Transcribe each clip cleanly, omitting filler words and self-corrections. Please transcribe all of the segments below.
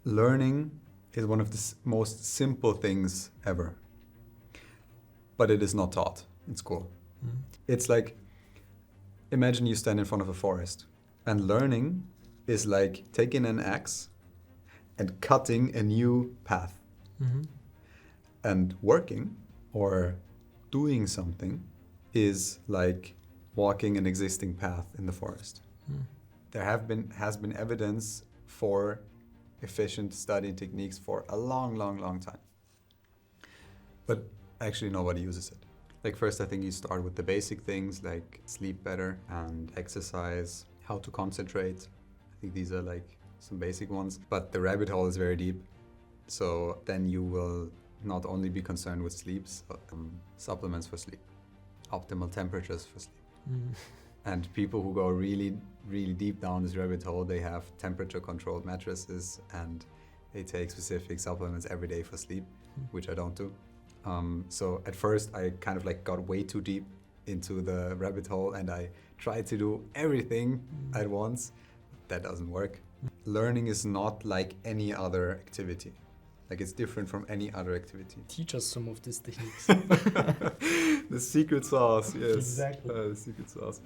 Learning is one of the most simple things ever, but it is not taught in school. It's like, imagine you stand in front of a forest, and learning is like taking an axe and cutting a new path. And working or doing something is like walking an existing path in the forest. There has been evidence for efficient study techniques for a long time. But actually nobody uses it. Like first I think you start with the basic things like sleep better and exercise, how to concentrate. I think these are like some basic ones, but the rabbit hole is very deep. So then you will not only be concerned with sleep, supplements for sleep, optimal temperatures for sleep. And people who go really deep down this rabbit hole, they have temperature controlled mattresses and they take specific supplements every day for sleep, which I don't do. So at first I kind of like got way too deep into the rabbit hole and I tried to do everything at once. That doesn't work. Learning is not like any other activity. Like it's different from any other activity. Teach us some of these techniques. The secret sauce, yes. Exactly. The secret sauce.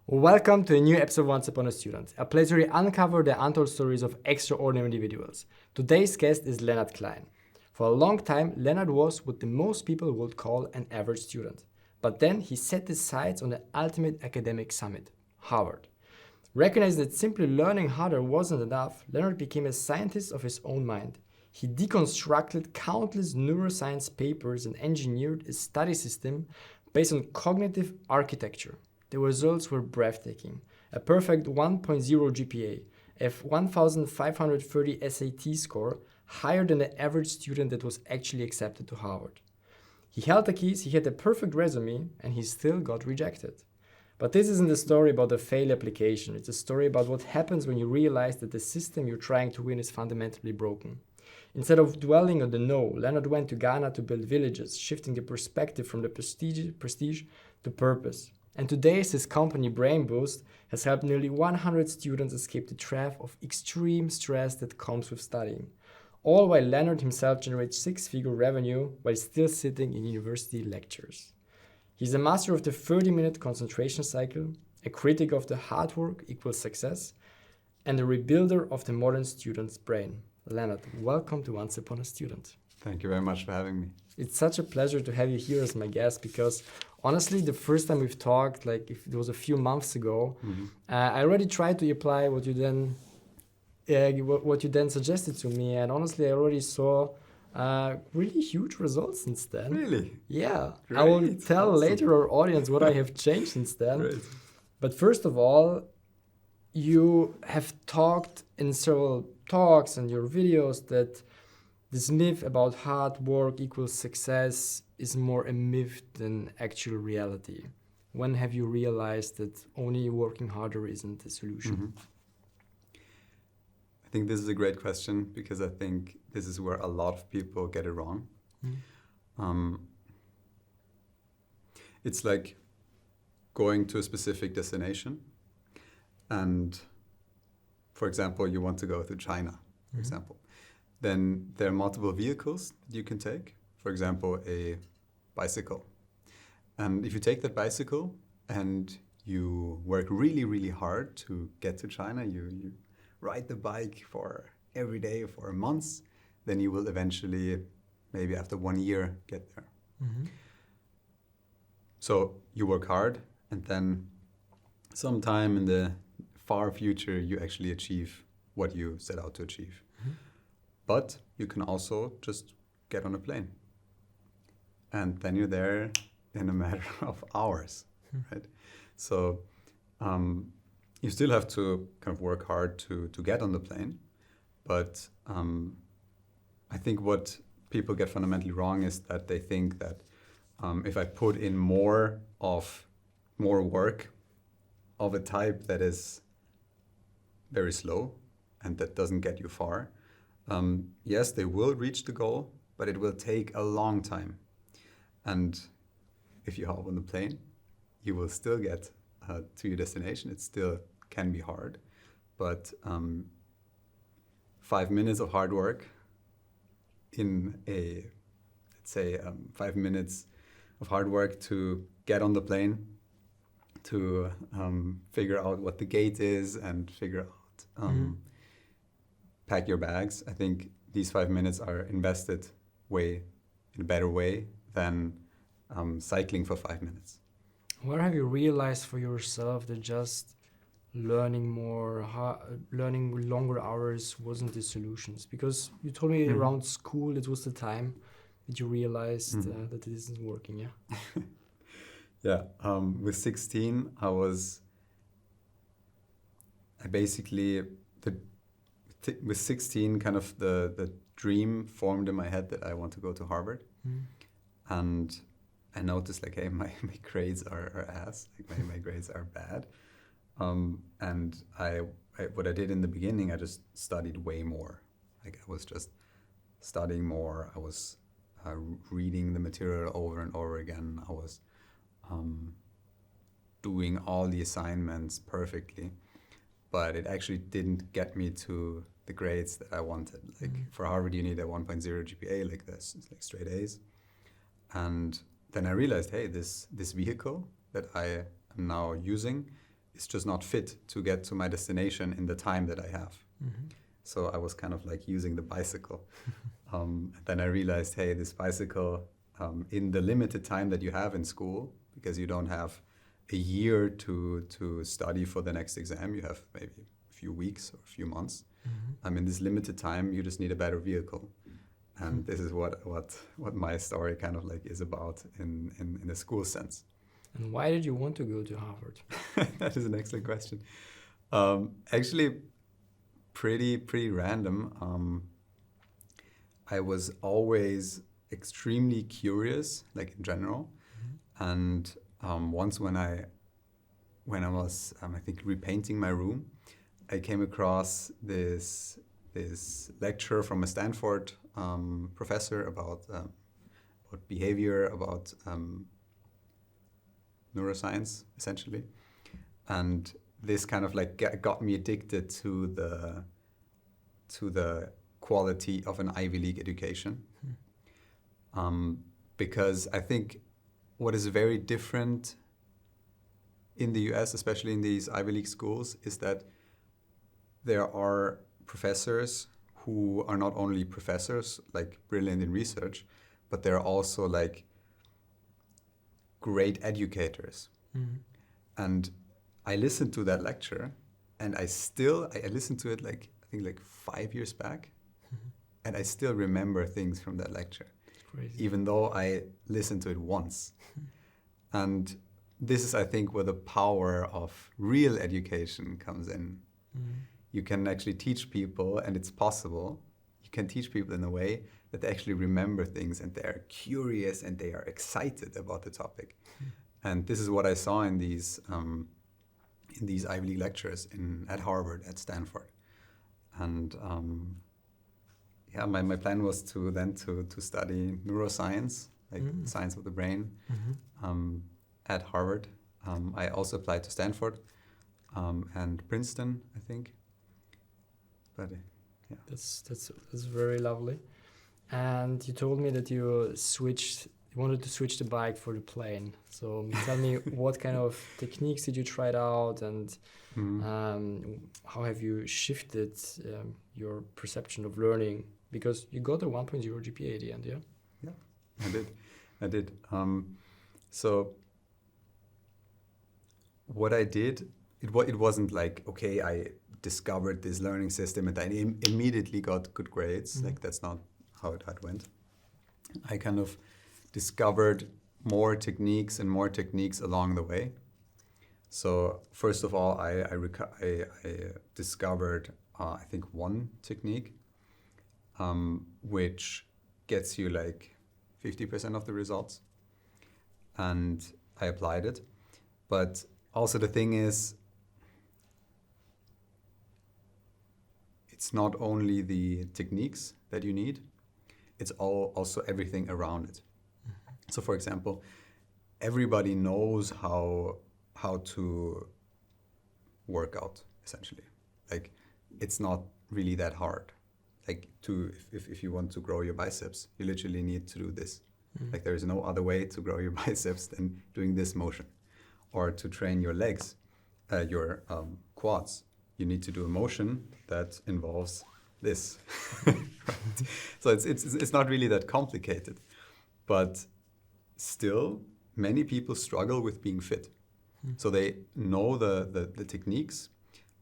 Welcome to a new episode of Once Upon a Student, a place where we uncover the untold stories of extraordinary individuals. Today's guest is Lennard Klein. For a long time, Leonard was what the most people would call an average student. But then he set his sights on the ultimate academic summit, Harvard. Recognizing that simply learning harder wasn't enough, Leonard became a scientist of his own mind. He deconstructed countless neuroscience papers and engineered a study system based on cognitive architecture. The results were breathtaking. A perfect 1.0 GPA, a 1,530 SAT score, higher than the average student that was actually accepted to Harvard. He held the keys, he had a perfect resume, and he still got rejected. But this isn't a story about a failed application. It's a story about what happens when you realize that the system you're trying to win is fundamentally broken. Instead of dwelling on the no, Leonard went to Ghana to build villages, shifting the perspective from the prestige to purpose. And today, his company Brain Boost has helped nearly 100 students escape the trap of extreme stress that comes with studying. All while Leonard himself generates six-figure revenue while still sitting in university lectures. He's a master of the 30-minute concentration cycle, a critic of the hard work equals success, and a rebuilder of the modern student's brain. Leonard, welcome to Once Upon a Student. Thank you very much for having me. It's such a pleasure to have you here as my guest because honestly, the first time we've talked, like if it was a few months ago, I already tried to apply what you then suggested to me, and honestly, I already saw really huge results since then. Really? Yeah. Great. I will tell Awesome. later our audience what I have changed since then. Great. But first of all, you have talked in several talks and your videos that this myth about hard work equals success is more a myth than actual reality. When have you realized that only working harder isn't the solution? I think this is a great question because I think this is where a lot of people get it wrong. It's like going to a specific destination and, for example, you want to go to China, for example. Then there are multiple vehicles that you can take. For example, a bicycle. And if you take that bicycle and you work really hard to get to China, you ride the bike for every day for months, then you will eventually, maybe after 1 year, get there. So you work hard and then sometime in the far future, you actually achieve what you set out to achieve. But you can also just get on a plane. And then you're there in a matter of hours, right? So you still have to kind of work hard to get on the plane. But I think what people get fundamentally wrong is that they think that if I put in more work of a type that is very slow and that doesn't get you far, yes, they will reach the goal, but it will take a long time. And if you hop on the plane, you will still get to your destination. It still can be hard, but 5 minutes of hard work in a, let's say, 5 minutes of hard work to get on the plane, to figure out what the gate is and figure out, pack your bags. I think these 5 minutes are invested in a better way than cycling for 5 minutes. Where have you realized for yourself that just learning more, learning longer hours wasn't the solutions? Because you told me around school, it was the time that you realized that it isn't working, yeah? Yeah, with 16, with 16, kind of the dream formed in my head that I want to go to Harvard. And I noticed, like, hey, my grades are ass, like my grades are bad. And what I did in the beginning, I just studied way more. Like, I was just studying more. I was reading the material over and over again. I was doing all the assignments perfectly, but it actually didn't get me to the grades that I wanted. Like, for Harvard, you need a 1.0 GPA, like this, it's like straight A's. And then I realized, hey, this vehicle that I am now using is just not fit to get to my destination in the time that I have. So I was kind of like using the bicycle. Then I realized, hey, this bicycle, in the limited time that you have in school, because you don't have a year to study for the next exam, you have maybe a few weeks or a few months. In this limited time, you just need a better vehicle. And this is what my story kind of like is about in a school sense. And why did you want to go to Harvard? That is an excellent question. Actually, pretty random. I was always extremely curious, like in general. And once when I was, I think, repainting my room, I came across this lecture from a Stanford professor about behavior, about neuroscience, essentially. And this kind of like got me addicted to the quality of an Ivy League education. Because I think what is very different in the US, especially in these Ivy League schools, is that there are professors who are not only professors, like brilliant in research, but they're also like great educators. And I listened to that lecture, and I listened to it like, I think like 5 years back, and I still remember things from that lecture. Crazy. Even though I listened to it once. And this is, I think, where the power of real education comes in. You can actually teach people, and it's possible, you can teach people in a way that they actually remember things and they are curious and they are excited about the topic. And this is what I saw in these Ivy League lectures at Harvard, at Stanford. And my plan was to study neuroscience, like science of the brain, at Harvard. I also applied to Stanford and Princeton, I think. But yeah, that's very lovely. And you told me that you wanted to switch the bike for the plane. So tell me, what kind of techniques did you try out, and how have you shifted your perception of learning? Because you got a 1.0 GPA at the end, yeah? Yeah, I did. So what I did, it wasn't like, okay, I discovered this learning system and I immediately got good grades. Like, that's not how it went. I kind of discovered more techniques along the way. So first of all, I discovered, I think, one technique, which gets you like 50% of the results. And I applied it. But also the thing is, it's not only the techniques that you need, it's also everything around it. So for example, everybody knows how to work out, essentially. Like, it's not really that hard. Like, if you want to grow your biceps, you literally need to do this. Like, there is no other way to grow your biceps than doing this motion. Or to train your legs, your quads, you need to do a motion that involves this. Right? So it's not really that complicated, but still many people struggle with being fit. So they know the techniques,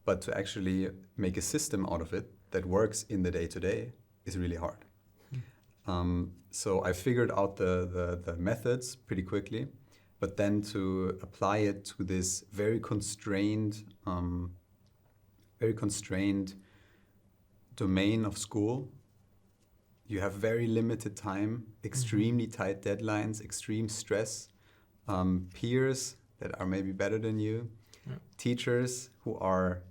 but to actually make a system out of it that works in the day-to-day is really hard. So I figured out the methods pretty quickly, but then to apply it to this very constrained domain of school, you have very limited time, extremely tight deadlines, extreme stress, peers that are maybe better than you, teachers who are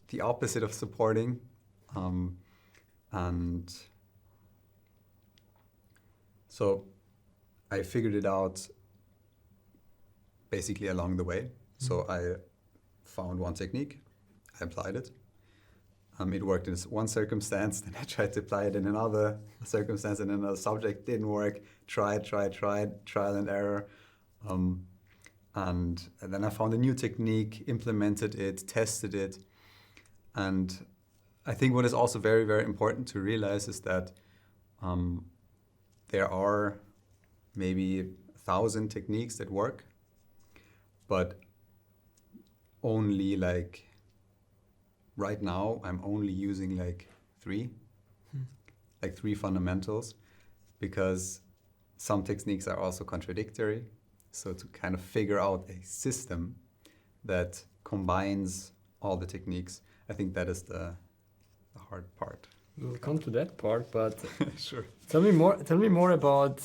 the opposite of supporting, and so I figured it out basically along the way. So I found one technique, I applied it. It worked in one circumstance, then I tried to apply it in another circumstance, and another subject didn't work. Tried, trial and error. And then I found a new technique, implemented it, tested it. And I think what is also very, very important to realize is that there are maybe 1,000 techniques that work, but only like right now I'm only using like three fundamentals, because some techniques are also contradictory. So to kind of figure out a system that combines all the techniques, I think that is the hard part. We'll come to that part, but Sure. Tell me more about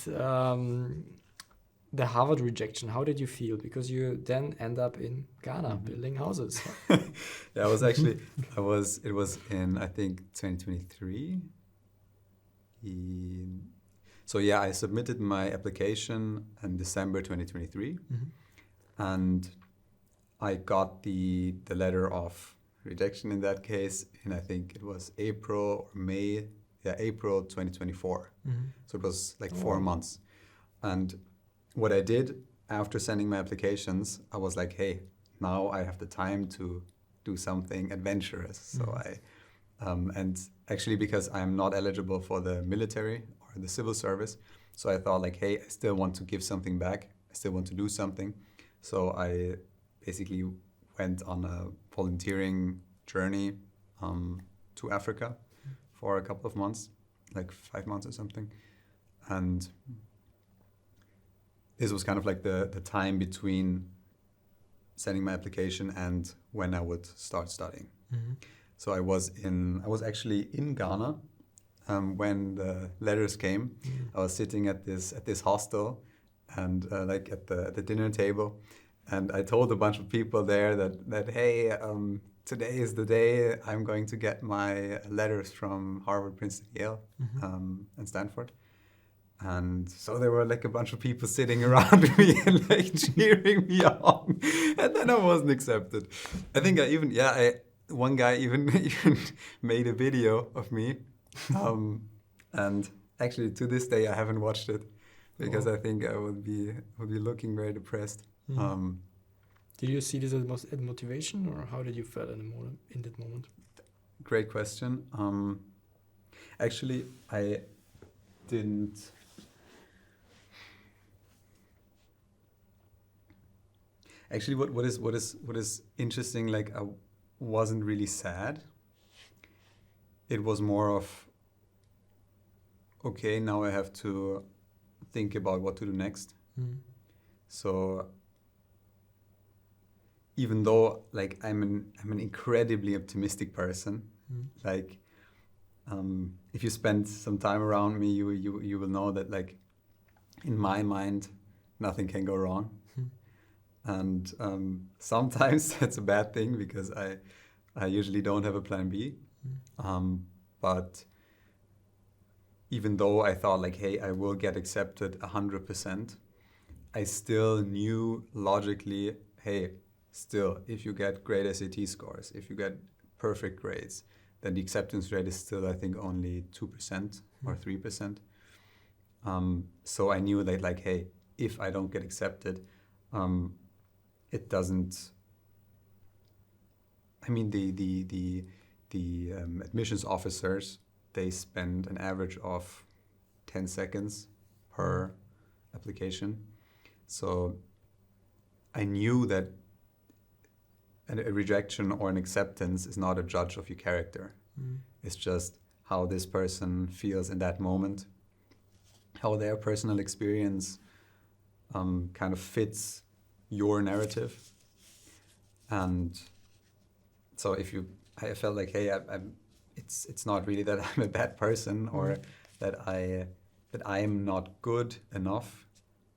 the Harvard rejection. How did you feel? Because you then end up in Ghana building houses. Yeah, it was in, I think, 2023. So yeah, I submitted my application in December 2023, and I got the letter of rejection in that case, and I think it was April or May, April 2024. So it was like 4 months. And what I did after sending my applications, I was like, hey, now I have the time to do something adventurous. So and actually because I'm not eligible for the military or the civil service, so I thought like, hey, I still want to give something back. I still want to do something. So I basically went on a volunteering journey to Africa for a couple of months, like 5 months or something. And this was kind of like the time between sending my application and when I would start studying. So I was actually in Ghana when the letters came. I was sitting at this hostel and like at the dinner table, and I told a bunch of people there that hey, today is the day I'm going to get my letters from Harvard, Princeton, Yale, and Stanford. And so there were like a bunch of people sitting around me and like cheering me on. And then I wasn't accepted. I think one guy even made a video of me. And actually to this day I haven't watched it because I think I would be looking very depressed. Did you see this as motivation, or how did you feel in that moment? Great question. Actually, I didn't. Actually, what is interesting? Like, I wasn't really sad. It was more of, okay, now I have to think about what to do next. So even though like I'm an incredibly optimistic person, like if you spend some time around me, you will know that like in my mind nothing can go wrong. And sometimes that's a bad thing because I usually don't have a plan B. But even though I thought like, hey, I will get accepted 100%, I still knew logically, hey, still, if you get great SAT scores, if you get perfect grades, then the acceptance rate is still, I think, only 2% or 3%. So I knew that, like, hey, if I don't get accepted, it doesn't. I mean, the admissions officers, they spend an average of 10 seconds per application. So I knew that a rejection or an acceptance is not a judge of your character. It's just how this person feels in that moment, how their personal experience kind of fits your narrative. And so I felt like, hey, it's not really that I'm a bad person or that I'm not good enough,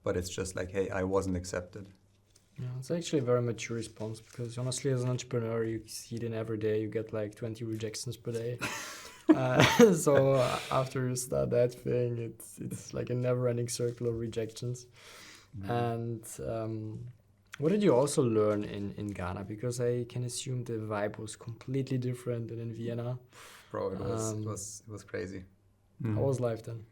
but it's just like, hey, I wasn't accepted. Yeah, it's actually a very mature response because honestly, as an entrepreneur, you see it in every day. You get like 20 rejections per day. So after you start that thing, it's like a never-ending circle of rejections. And what did you also learn in Ghana? Because I can assume the vibe was completely different than in Vienna. Bro, it was crazy. How was life then?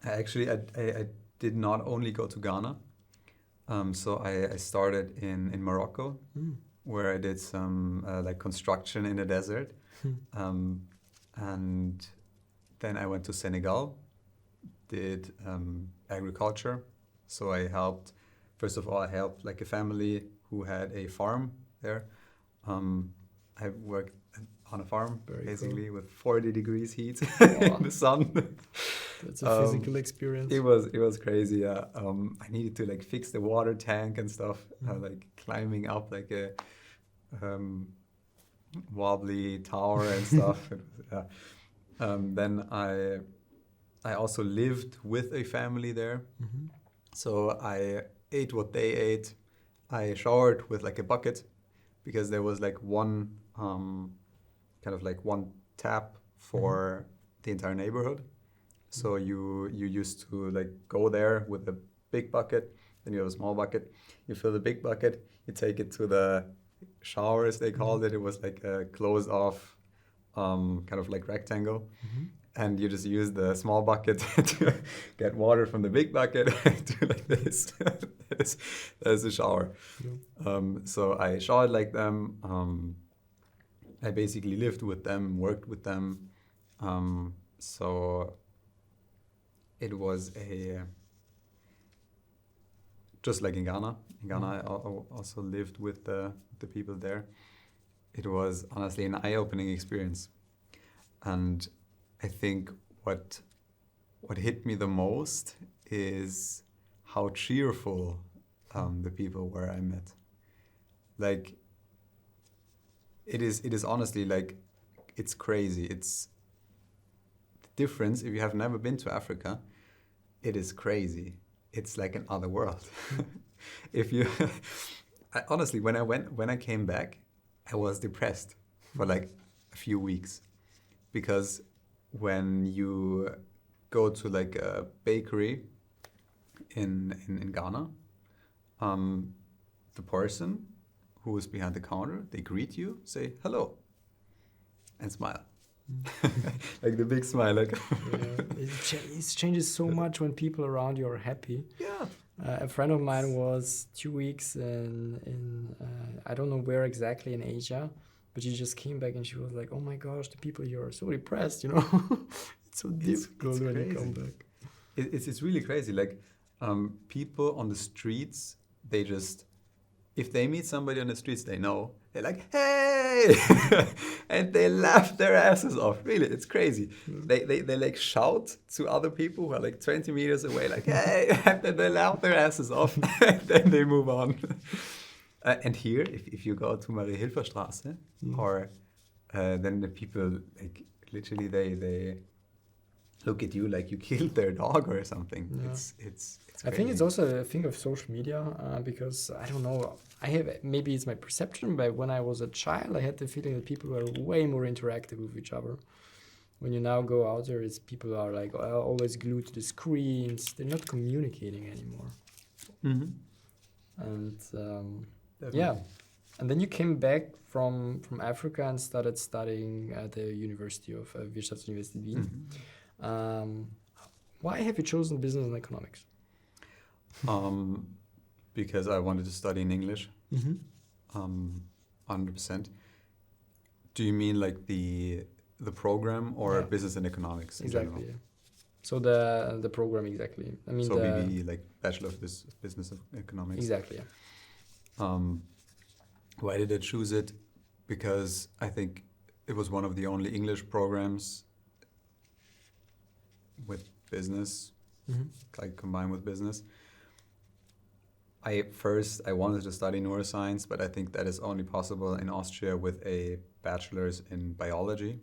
I did not only go to Ghana. So I started in Morocco, where I did some like construction in the desert. And then I went to Senegal, did agriculture. So first of all, I helped like a family who had a farm there. I worked on a farm, basically, with 40 degrees heat in the sun. That's a physical experience. It was crazy, yeah. I needed to like fix the water tank and stuff, like climbing up like a wobbly tower and stuff. Then I also lived with a family there. So I ate what they ate. I showered with like a bucket because there was like one kind of like one tap for the entire neighborhood. So you used to like go there with a big bucket, then you have a small bucket. You fill the big bucket, you take it to the shower, as they called it. It was like a closed-off kind of like rectangle. And you just use the small bucket to get water from the big bucket to like this. That's the shower. So I showered like them. I basically lived with them, worked with them. So it was just like in Ghana. In Ghana, I also lived with the people there. It was honestly an eye-opening experience. And I think what hit me the most is how cheerful the people were I met. Like, it is honestly like, it's crazy. It's the difference. If you have never been to Africa, it is crazy. It's like another world. Honestly, when I came back, I was depressed for like a few weeks, because when you go to like a bakery in Ghana, the person who is behind the counter, they greet you, say hello, and smile. Like the big smile. Like It changes so much when people around you are happy. Yeah. A friend of mine was 2 weeks in I don't know where exactly in Asia, but she just came back and she was like, oh my gosh, the people here are so depressed, you know. It's so difficult when you come back. It's really crazy. Like people on the streets, they just, if they meet somebody on the streets they know, they're like, hey! And they laugh their asses off. Really, it's crazy. They like shout to other people who are like 20 meters away, like, hey! And then they laugh their asses off. And then they move on. And here, if you go to Marie-Hilfer-Straße, or then the people, like, literally they look at you like you killed their dog or something. Yeah. It's I think it's also a thing of social media, because I don't know, maybe it's my perception, but when I was a child, I had the feeling that people were way more interactive with each other. when you now go out there, it's people are like always glued to the screens. They're not communicating anymore. Mm-hmm. And Definitely. yeah, and then you came back from Africa and started studying at the University of Wirtschaftsuniversität Wien. Mm-hmm. Why have you chosen business and economics? Because I wanted to study in English. Mm-hmm. 100%. Do you mean like the program or Yeah. business and economics in Exactly. general? Yeah. So the program exactly. I mean So BBE, like Bachelor of Business and Economics. Exactly. Yeah. Why did I choose it? Because I think it was one of the only English programs with business, Mm-hmm. like combined with business. I wanted to study neuroscience, but I think that is only possible in Austria with a bachelor's in biology,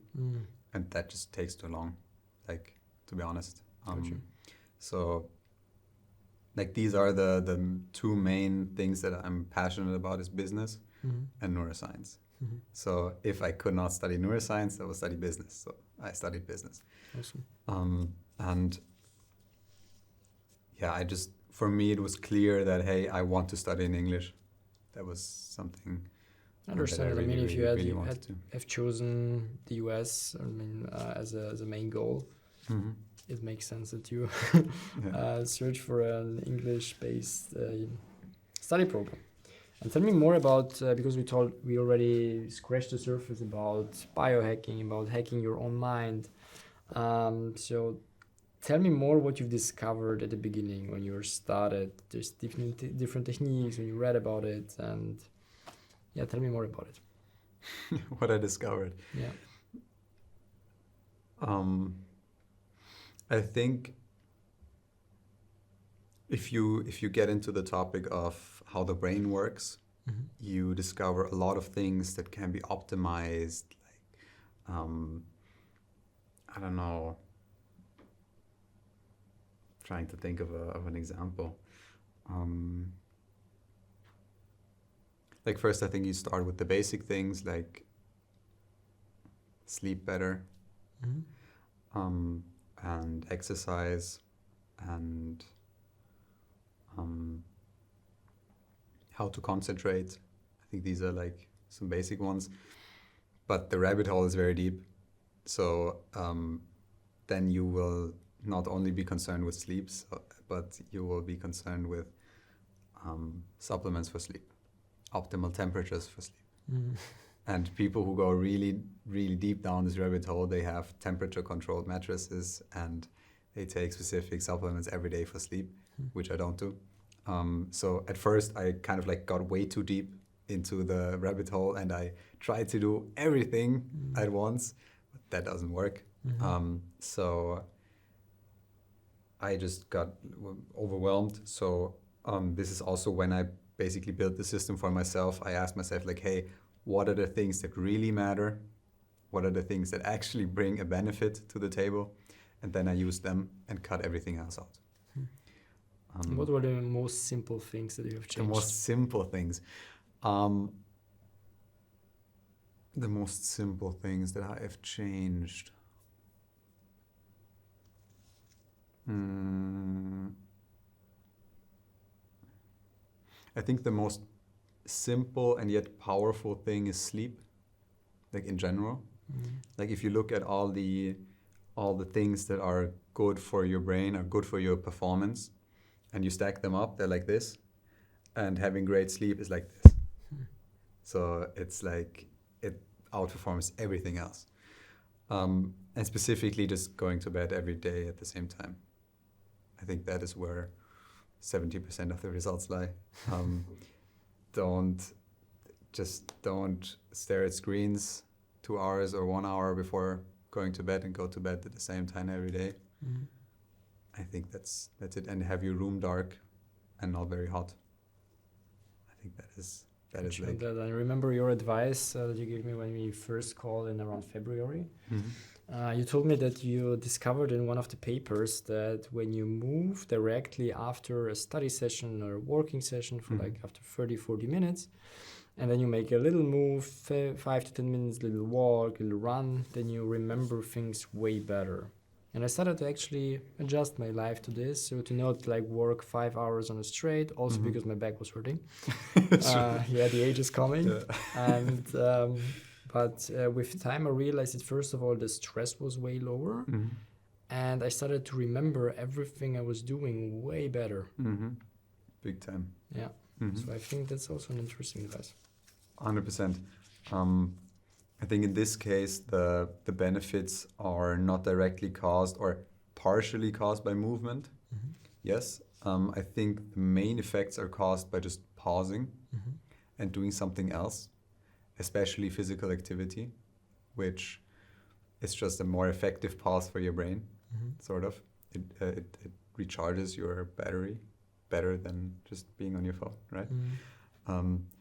and that just takes too long, like, to be honest. Gotcha. So, like, these are the two main things that I'm passionate about is business and neuroscience. Mm-hmm. So if I could not study neuroscience, I would study business. So I studied business. Awesome. And yeah, for me, it was clear that, hey, I want to study in English. That was something I understand. that I really, if you really wanted to. have chosen the US, as a main goal, Mm-hmm. it makes sense that you Yeah. search for an English-based study program. And tell me more about, because we already scratched the surface about biohacking, about hacking your own mind. So tell me more what you've discovered at the beginning when you started. There's different techniques, when you read about it, and yeah, tell me more about it. What I discovered. Yeah. I think if you get into the topic of how the brain works, you discover a lot of things that can be optimized. Like, I don't know. Trying to think of an example. Like first, I think you start with the basic things like sleep better, and exercise, and how to concentrate. I think these are like some basic ones, but the rabbit hole is very deep. So then you will not only be concerned with sleep, but you will be concerned with supplements for sleep, optimal temperatures for sleep. And people who go really, really deep down this rabbit hole, they have temperature-controlled mattresses and they take specific supplements every day for sleep, which I don't do. So at first, I kind of like got way too deep into the rabbit hole and I tried to do everything at once, but that doesn't work. So I just got overwhelmed. So this is also when I basically built the system for myself. I asked myself, like, hey, what are the things that really matter? What are the things that actually bring a benefit to the table? And then I used them and cut everything else out. What were the most simple things that you have changed? The most simple things. The most simple things that I have changed. I think the most simple and yet powerful thing is sleep, like in general. Like if you look at all the things that are good for your brain, are good for your performance, and you stack them up, they're like this. And having great sleep is like this. So it's like it outperforms everything else. And specifically just going to bed every day at the same time. I think that is where 70% of the results lie. Don't stare at screens 2 hours or 1 hour before going to bed and go to bed at the same time every day. I think that's it. And have your room dark and not very hot. I think that is like. I remember your advice that you gave me when we first called in around February. You told me that you discovered in one of the papers that when you move directly after a study session or a working session for like after 30, 40 minutes, and then you make a little move, 5 to 10 minutes, little walk, little run, then you remember things way better. And I started to actually adjust my life to this, so to not like work 5 hours on a straight, also because my back was hurting. Yeah, the age is coming. Yeah. And but with time, I realized that first of all, the stress was way lower, and I started to remember everything I was doing way better. Big time. Yeah. So I think that's also an interesting advice. 100%. I think in this case, the benefits are not directly caused or partially caused by movement. Yes. I think the main effects are caused by just pausing and doing something else, especially physical activity, which is just a more effective pause for your brain, sort of. It recharges your battery better than just being on your phone, right?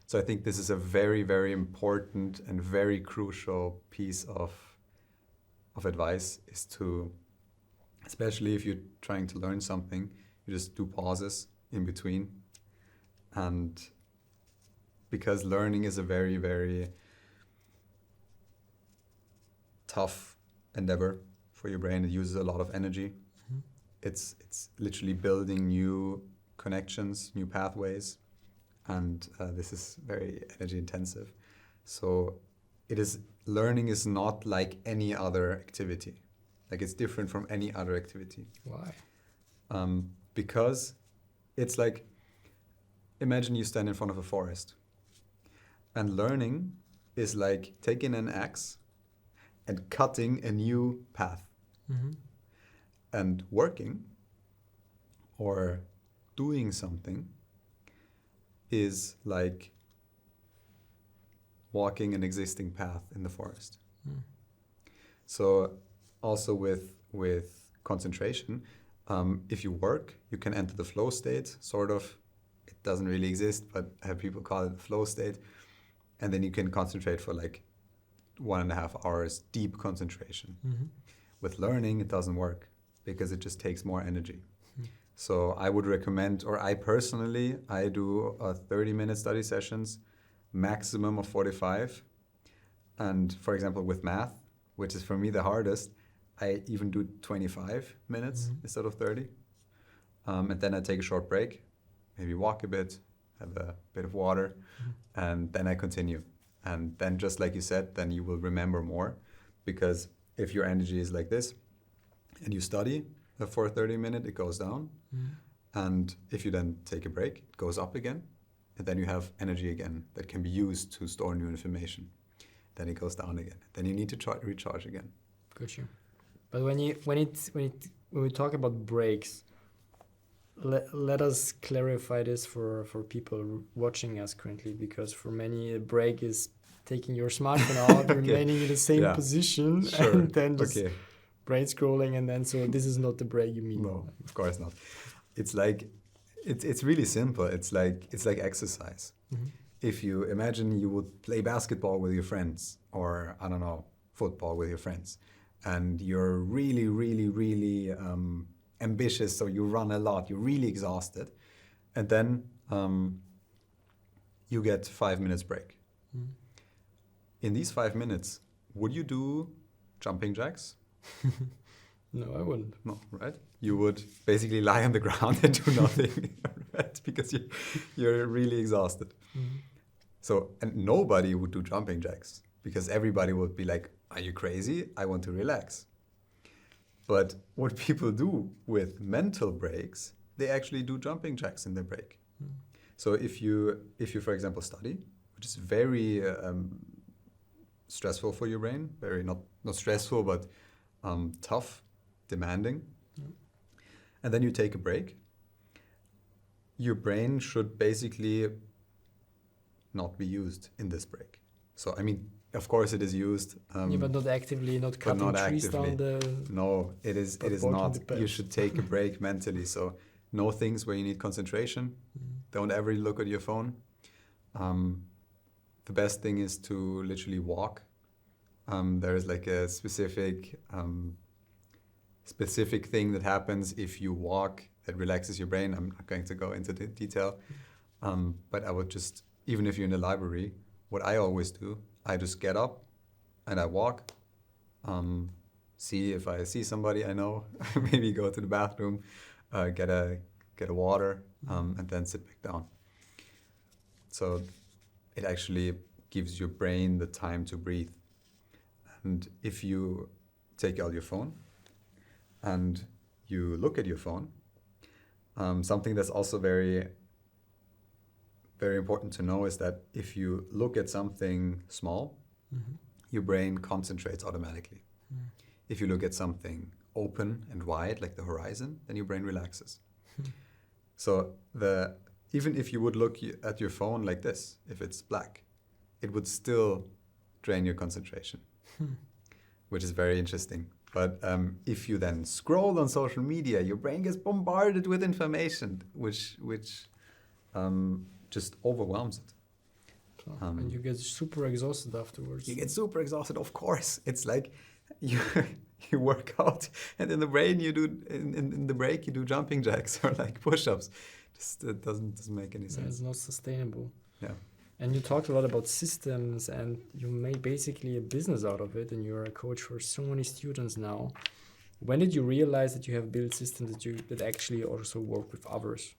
So I think this is a very, very important and very crucial piece of advice, is to, especially if you're trying to learn something, you just do pauses in between. And because learning is a very, very tough endeavor for your brain, it uses a lot of energy. It's literally building new connections, new pathways. And this is very energy intensive. So learning is not like any other activity. Like, it's different from any other activity. Why? Because it's like, imagine you stand in front of a forest. And learning is like taking an axe and cutting a new path. And working or doing something is like walking an existing path in the forest. So also with concentration, if you work, you can enter the flow state, sort of. It doesn't really exist, but people call it the flow state. And then you can concentrate for like 1.5 hours, deep concentration. With learning, it doesn't work because it just takes more energy. So I would recommend, or I personally, I do 30-minute study sessions, maximum of 45. And for example, with math, which is for me the hardest, I even do 25 minutes instead of 30. And then I take a short break, maybe walk a bit, have a bit of water, and then I continue. And then, just like you said, then you will remember more, because if your energy is like this and you study for 30 minutes, it goes down. And if you then take a break, it goes up again. And then you have energy again that can be used to store new information. Then it goes down again. Then you need to recharge again. Got you. But when we talk about breaks, let us clarify this for people watching us currently, because for many a break is taking your smarphone out, remaining in the same position, and then just brain scrolling, and then so this is not the break you mean. No, of course not. It's like it's really simple. It's like exercise. If you imagine you would play basketball with your friends, or I don't know, football with your friends, and you're really, really, really ambitious, so you run a lot, you're really exhausted, and then you get 5 minutes break. In these 5 minutes, would you do jumping jacks? No, I wouldn't. No, right? You would basically lie on the ground and do nothing, right? Because you're really exhausted. So, and nobody would do jumping jacks, because everybody would be like, are you crazy? I want to relax. But what people do with mental breaks, they actually do jumping jacks in their break. So if you, for example, study, which is very stressful for your brain, very not stressful, but tough, demanding, and then you take a break, your brain should basically not be used in this break. So, I mean, of course it is used. But not actively, not cutting trees down the... No, it is not. You should take a break mentally. So no things where you need concentration. Don't ever look at your phone. The best thing is to literally walk There is like a specific thing that happens if you walk that relaxes your brain. I'm not going to go into the detail, but I would just, even if you're in the library, what I always do, I just get up and I walk, see if I see somebody I know, maybe go to the bathroom, get a water, and then sit back down. So it actually gives your brain the time to breathe. And if you take out your phone and you look at your phone, something that's also very, very important to know is that if you look at something small, your brain concentrates automatically. If you look at something open and wide, like the horizon, then your brain relaxes. So even if you would look at your phone like this, if it's black, it would still drain your concentration, which is very interesting. But if you then scroll on social media, your brain gets bombarded with information, which just overwhelms it. And you get super exhausted afterwards. You get super exhausted, of course. It's like you work out, and in the brain you do in the break you do jumping jacks or like push-ups. Just it doesn't make any sense. It's not sustainable. Yeah. And you talked a lot about systems, and you made basically a business out of it, and you're a coach for so many students now. When did you realize that you have built systems that actually also work with others?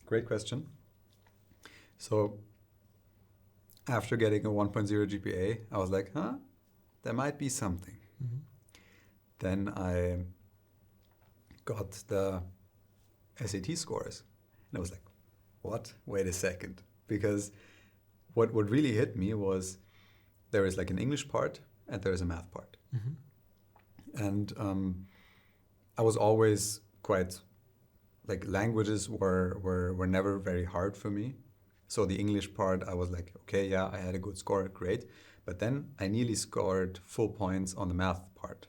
Great question. So after getting a 1.0 GPA, I was like, there might be something. Then I got the SAT scores, and I was like, what? Wait a second. Because what really hit me was there is like an English part and there is a math part. And I was always quite, like languages were never very hard for me. So the English part, I was like, okay, yeah, I had a good score, great. But then I nearly scored full points on the math part.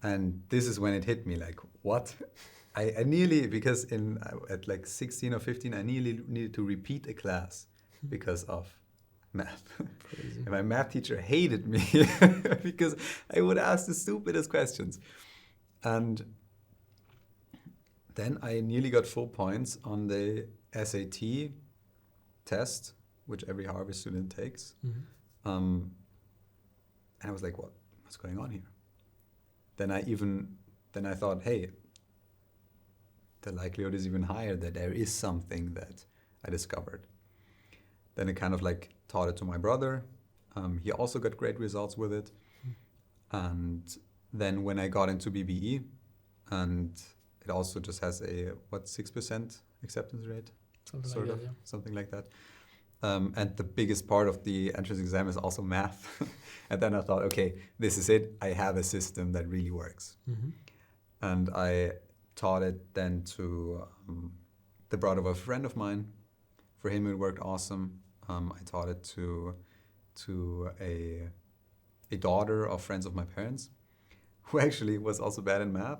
And this is when it hit me, like, what? I nearly, because at like 16 or 15, I nearly needed to repeat a class because of math. Crazy. And my math teacher hated me because I would ask the stupidest questions. And then I nearly got full points on the SAT test, which every Harvard student takes. And I was like, what's going on here? Then I thought, hey, the likelihood is even higher that there is something that I discovered. Then I kind of like taught it to my brother. He also got great results with it. And then when I got into BBE, and it also just has a, 6% acceptance rate? Something like that. And the biggest part of the entrance exam is also math. And then I thought, okay, this is it. I have a system that really works. And I taught it then to the brother of a friend of mine. For him, it worked awesome. I taught it to a daughter of friends of my parents, who actually was also bad in math.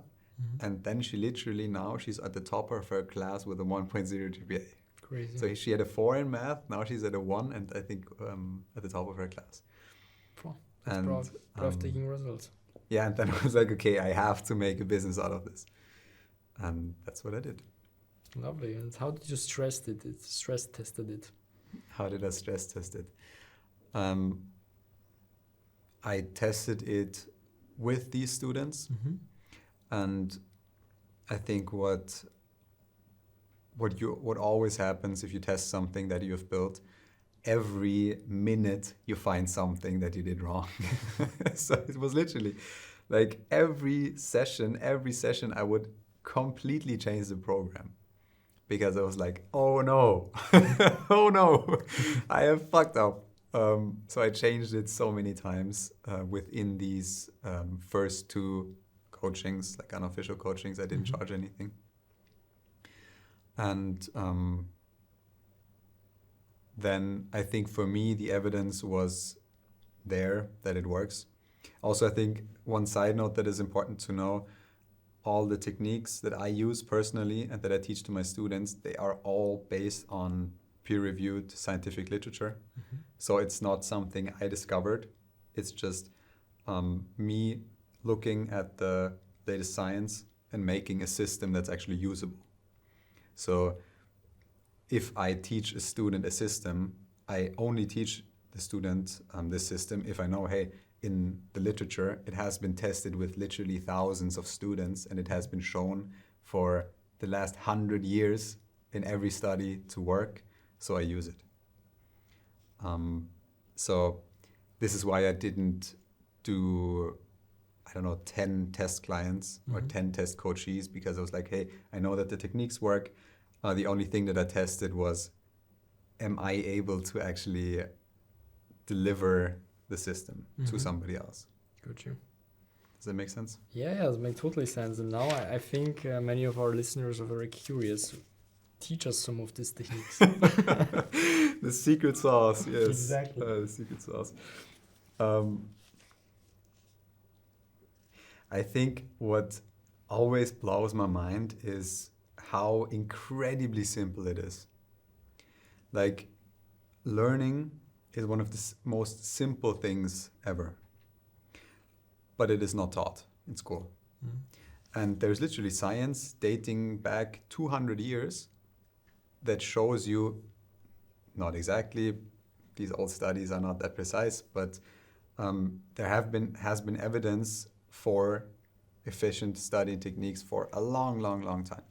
And then she literally now she's at the top of her class with a 1.0 GPA. Crazy. So she had a 4 in math. Now she's at a 1, and I think at the top of her class. That's breathtaking results. Yeah, and then I was like, okay, I have to make a business out of this. And that's what I did. Lovely. And how did you stress tested it? How did I stress test it? I tested it with these students. And I think what always happens if you test something that you have built, every minute you find something that you did wrong. So it was literally like every session I would completely change the program, because I was like, oh no, oh no, I have fucked up. So I changed it so many times within these first 2 coachings, like unofficial coachings. I didn't charge anything. And then I think for me, the evidence was there that it works. Also, I think one side note that is important to know, all the techniques that I use personally and that I teach to my students, they are all based on peer-reviewed scientific literature. So it's not something I discovered. It's just me looking at the latest science and making a system that's actually usable. So if I teach a student a system, I only teach the student this system if I know, hey, in the literature, it has been tested with literally thousands of students, and it has been shown for the last 100 years in every study to work, so I use it. So this is why I didn't do, 10 test clients or 10 test coachees, because I was like, hey, I know that the techniques work. The only thing that I tested was, am I able to actually deliver the system to somebody else? Got you. Does that make sense? Yeah, it makes totally sense. And now I think many of our listeners are very curious. Teach us some of these techniques. The secret sauce, yes. Exactly. The secret sauce. I think what always blows my mind is how incredibly simple it is. Like, learning is one of the most simple things ever, but it is not taught in school. And there's literally science dating back 200 years that shows you, not exactly, these old studies are not that precise, but there has been evidence for efficient study techniques for a long, long, long time.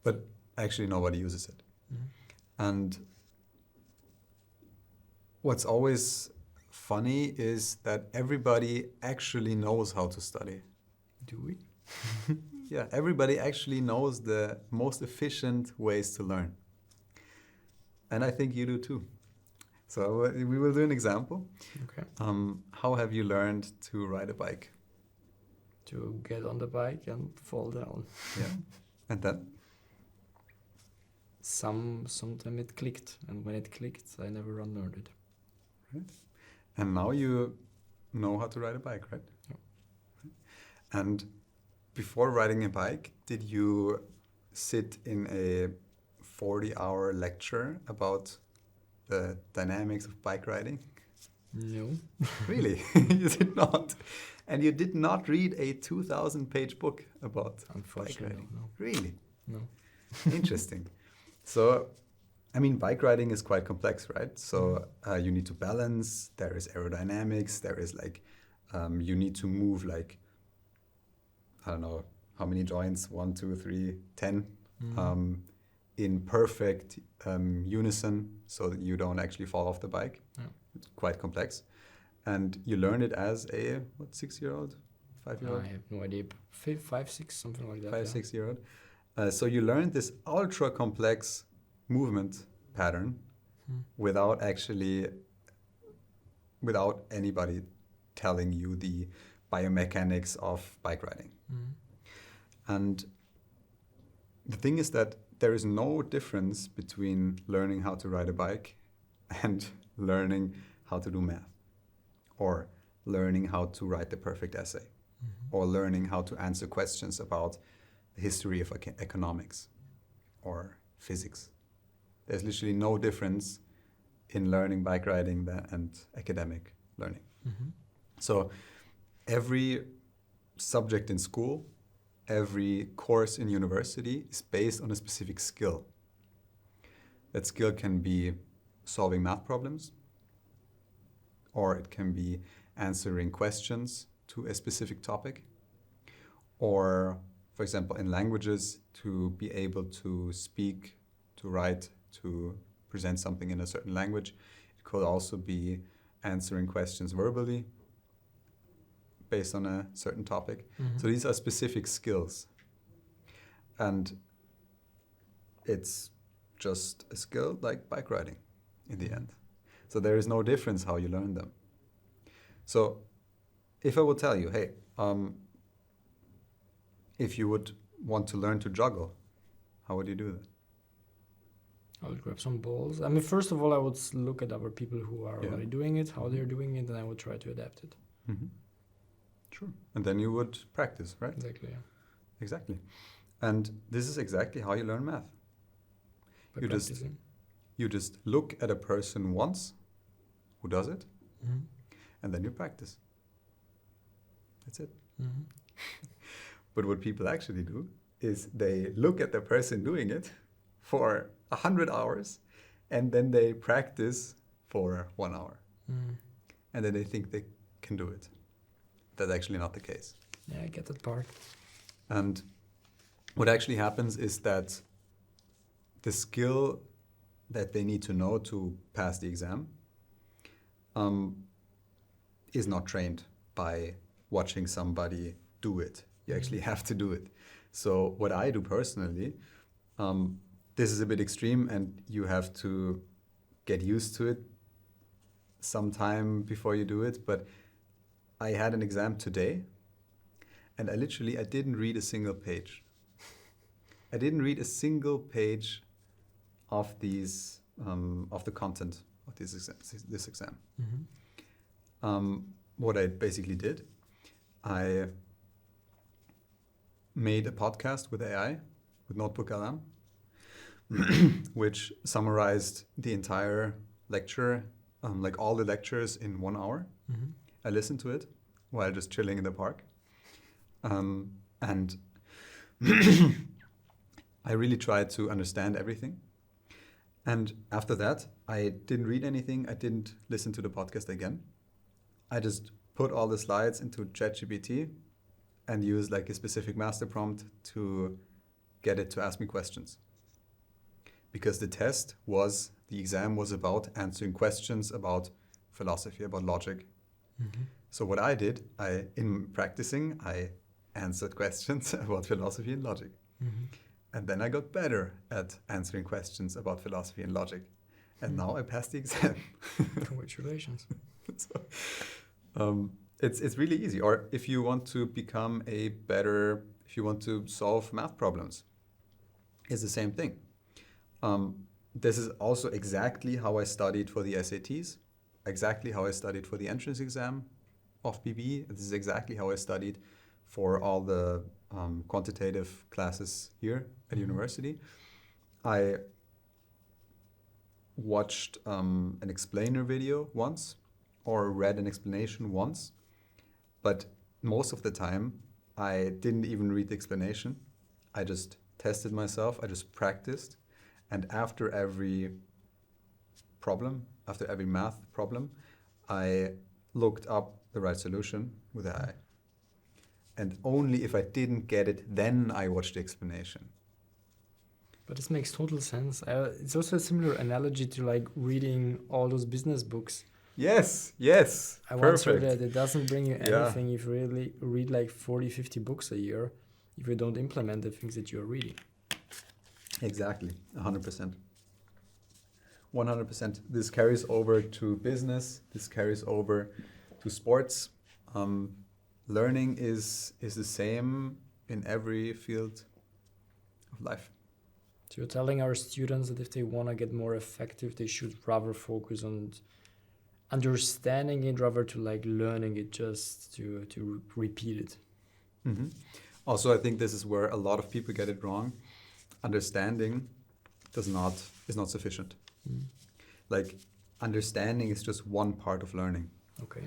But actually nobody uses it. And what's always funny is that everybody actually knows how to study. Do we? Yeah, everybody actually knows the most efficient ways to learn. And I think you do too. So we will do an example. Okay. How have you learned to ride a bike? To get on the bike and fall down. Yeah. And then? Sometime it clicked, and when it clicked, I never unlearned it. Right. And now you know how to ride a bike, right? Yeah. And before riding a bike, did you sit in a 40-hour lecture about the dynamics of bike riding? No. Really? You did not? And you did not read a 2,000-page book about bike Unfortunately, riding? no. Really? No. Interesting. So, I mean, bike riding is quite complex, right? So you need to balance, there is aerodynamics, there is like, you need to move like, I don't know, how many joints? 1, 2, 3, 10. In perfect unison so that you don't actually fall off the bike. Yeah. It's quite complex. And you learn it as a, 6-year-old? 5-year-old? I have no idea. 5, 6, something like that. 5, 6-year-old. So you learn this ultra complex movement pattern without anybody telling you the biomechanics of bike riding. And the thing is that there is no difference between learning how to ride a bike and learning how to do math, or learning how to write the perfect essay, or learning how to answer questions about the history of economics or physics. There's literally no difference in learning bike riding and academic learning. So every subject in school, every course in university is based on a specific skill. That skill can be solving math problems, or it can be answering questions to a specific topic, or, for example, in languages, to be able to speak, to write, to present something in a certain language. It could also be answering questions verbally based on a certain topic. So these are specific skills. And it's just a skill like bike riding in the end. So there is no difference how you learn them. So if I would tell you, hey, if you would want to learn to juggle, how would you do that? I would grab some balls. I mean, first of all, I would look at other people who are already doing it, how they're doing it, and I would try to adapt it. Sure. And then you would practice, right? Exactly, yeah. Exactly. And this is exactly how you learn math. By You practicing. You just look at a person once who does it, Mm-hmm. and then you practice. That's it. Mm-hmm. But what people actually do is they look at the person doing it for 100 hours, and then they practice for 1 hour. Mm. And then they think they can do it. That's actually not the case. Yeah, I get that part. And what actually happens is that the skill that they need to know to pass the exam is not trained by watching somebody do it. You actually have to do it. So what I do personally, this is a bit extreme and you have to get used to it sometime before you do it. But I had an exam today and I didn't read a single page. I didn't read a single page of these of the content of this exam. Mm-hmm. What I basically did, I made a podcast with AI, with Notebook LM, which summarized the entire lecture, like all the lectures in 1 hour. Mm-hmm. I listened to it while just chilling in the park. And I really tried to understand everything. And after that, I didn't read anything. I didn't listen to the podcast again. I just put all the slides into ChatGPT and used like a specific master prompt to get it to ask me questions. Because the exam was about answering questions about philosophy, about logic. Mm-hmm. So what I did, in practicing, I answered questions about philosophy and logic. Mm-hmm. And then I got better at answering questions about philosophy and logic. And now I passed the exam. Congratulations. So, it's really easy. Or if you want to if you want to solve math problems, it's the same thing. This is also exactly how I studied for the SATs, exactly how I studied for the entrance exam of BB. This is exactly how I studied for all the quantitative classes here at university. I watched an explainer video once or read an explanation once, but most of the time I didn't even read the explanation. I just tested myself, I just practiced, and after every math problem, I looked up the right solution with AI. And only if I didn't get it, then I watched the explanation. But this makes total sense. It's also a similar analogy to like reading all those business books. Yes, I once heard perfect. that it doesn't bring you Yeah. anything if you really read like 40, 50 books a year if you don't implement the things that you're reading. Exactly, 100%. 100%. This carries over to business. This carries over to sports. Learning is the same in every field of life. So you're telling our students that if they want to get more effective, they should rather focus on understanding it rather to like learning it just to repeat it. Mm-hmm. Also, I think this is where a lot of people get it wrong. Understanding is not sufficient. Mm. Like, understanding is just one part of learning. Okay.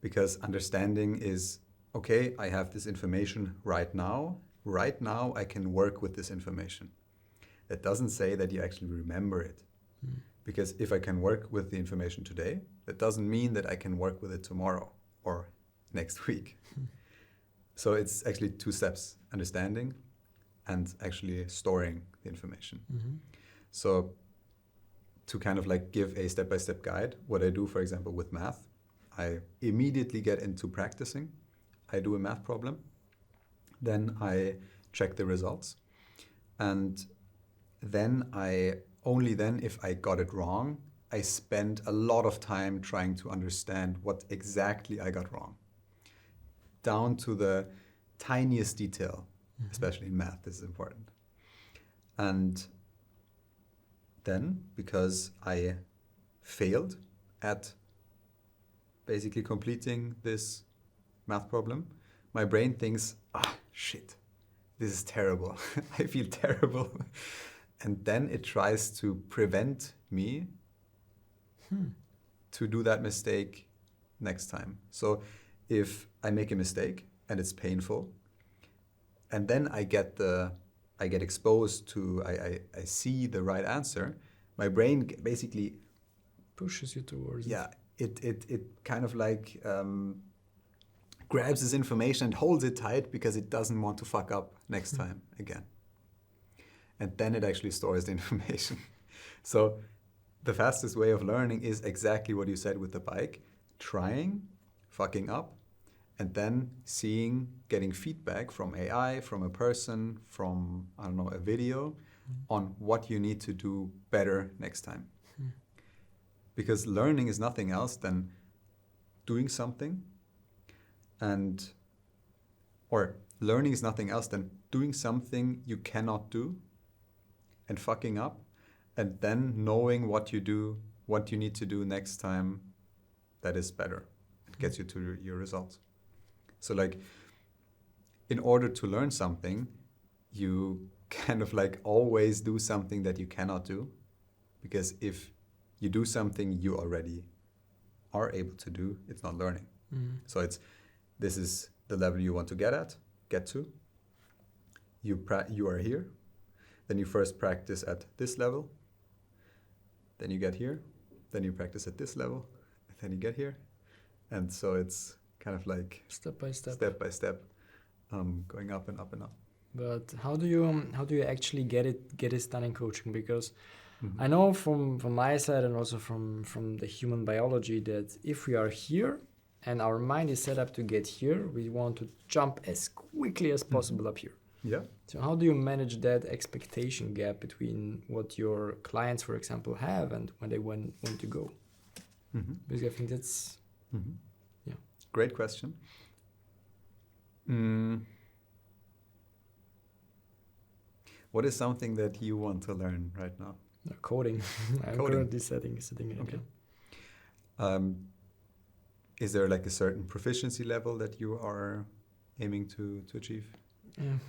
Because understanding is, okay, I have this information right now. Right now, I can work with this information. That doesn't say that you actually remember it. Mm. Because if I can work with the information today, that doesn't mean that I can work with it tomorrow or next week. So it's actually 2 steps, understanding and actually storing the information. Mm-hmm. So to kind of like give a step-by-step guide, what I do, for example, with math, I immediately get into practicing. I do a math problem. Then I check the results. And then only then, if I got it wrong, I spend a lot of time trying to understand what exactly I got wrong. Down to the tiniest detail, especially in math, this is important. And then, because I failed at basically completing this math problem, my brain thinks, shit, this is terrible. I feel terrible. and then it tries to prevent me to do that mistake next time. So if I make a mistake and it's painful, and then I get exposed to, I see the right answer, my brain basically pushes you towards it kind of like grabs this information and holds it tight because it doesn't want to fuck up next time again. And then it actually stores the information. So the fastest way of learning is exactly what you said with the bike: trying, fucking up, and then getting feedback from AI, from a person, from, I don't know, a video on what you need to do better next time. Because learning is nothing else than doing something learning is nothing else than doing something you cannot do and fucking up, and then knowing what you need to do next time that is better. It gets you to your results. So like, in order to learn something, you kind of like always do something that you cannot do, because if you do something you already are able to do, it's not learning. So this is the level you want to get to. You are here, then you first practice at this level, then you get here, then you practice at this level, and then you get here. And so it's kind of like step by step, going up and up and up. But how do you actually get it done in coaching? Because I know from my side and also from the human biology that if we are here and our mind is set up to get here, we want to jump as quickly as possible up here. Yeah. So how do you manage that expectation gap between what your clients, for example, have and when they want to go? Because I think that's great question. What is something that you want to learn right now? Coding. I'm currently sitting in it. Okay. Is there like a certain proficiency level that you are aiming to achieve?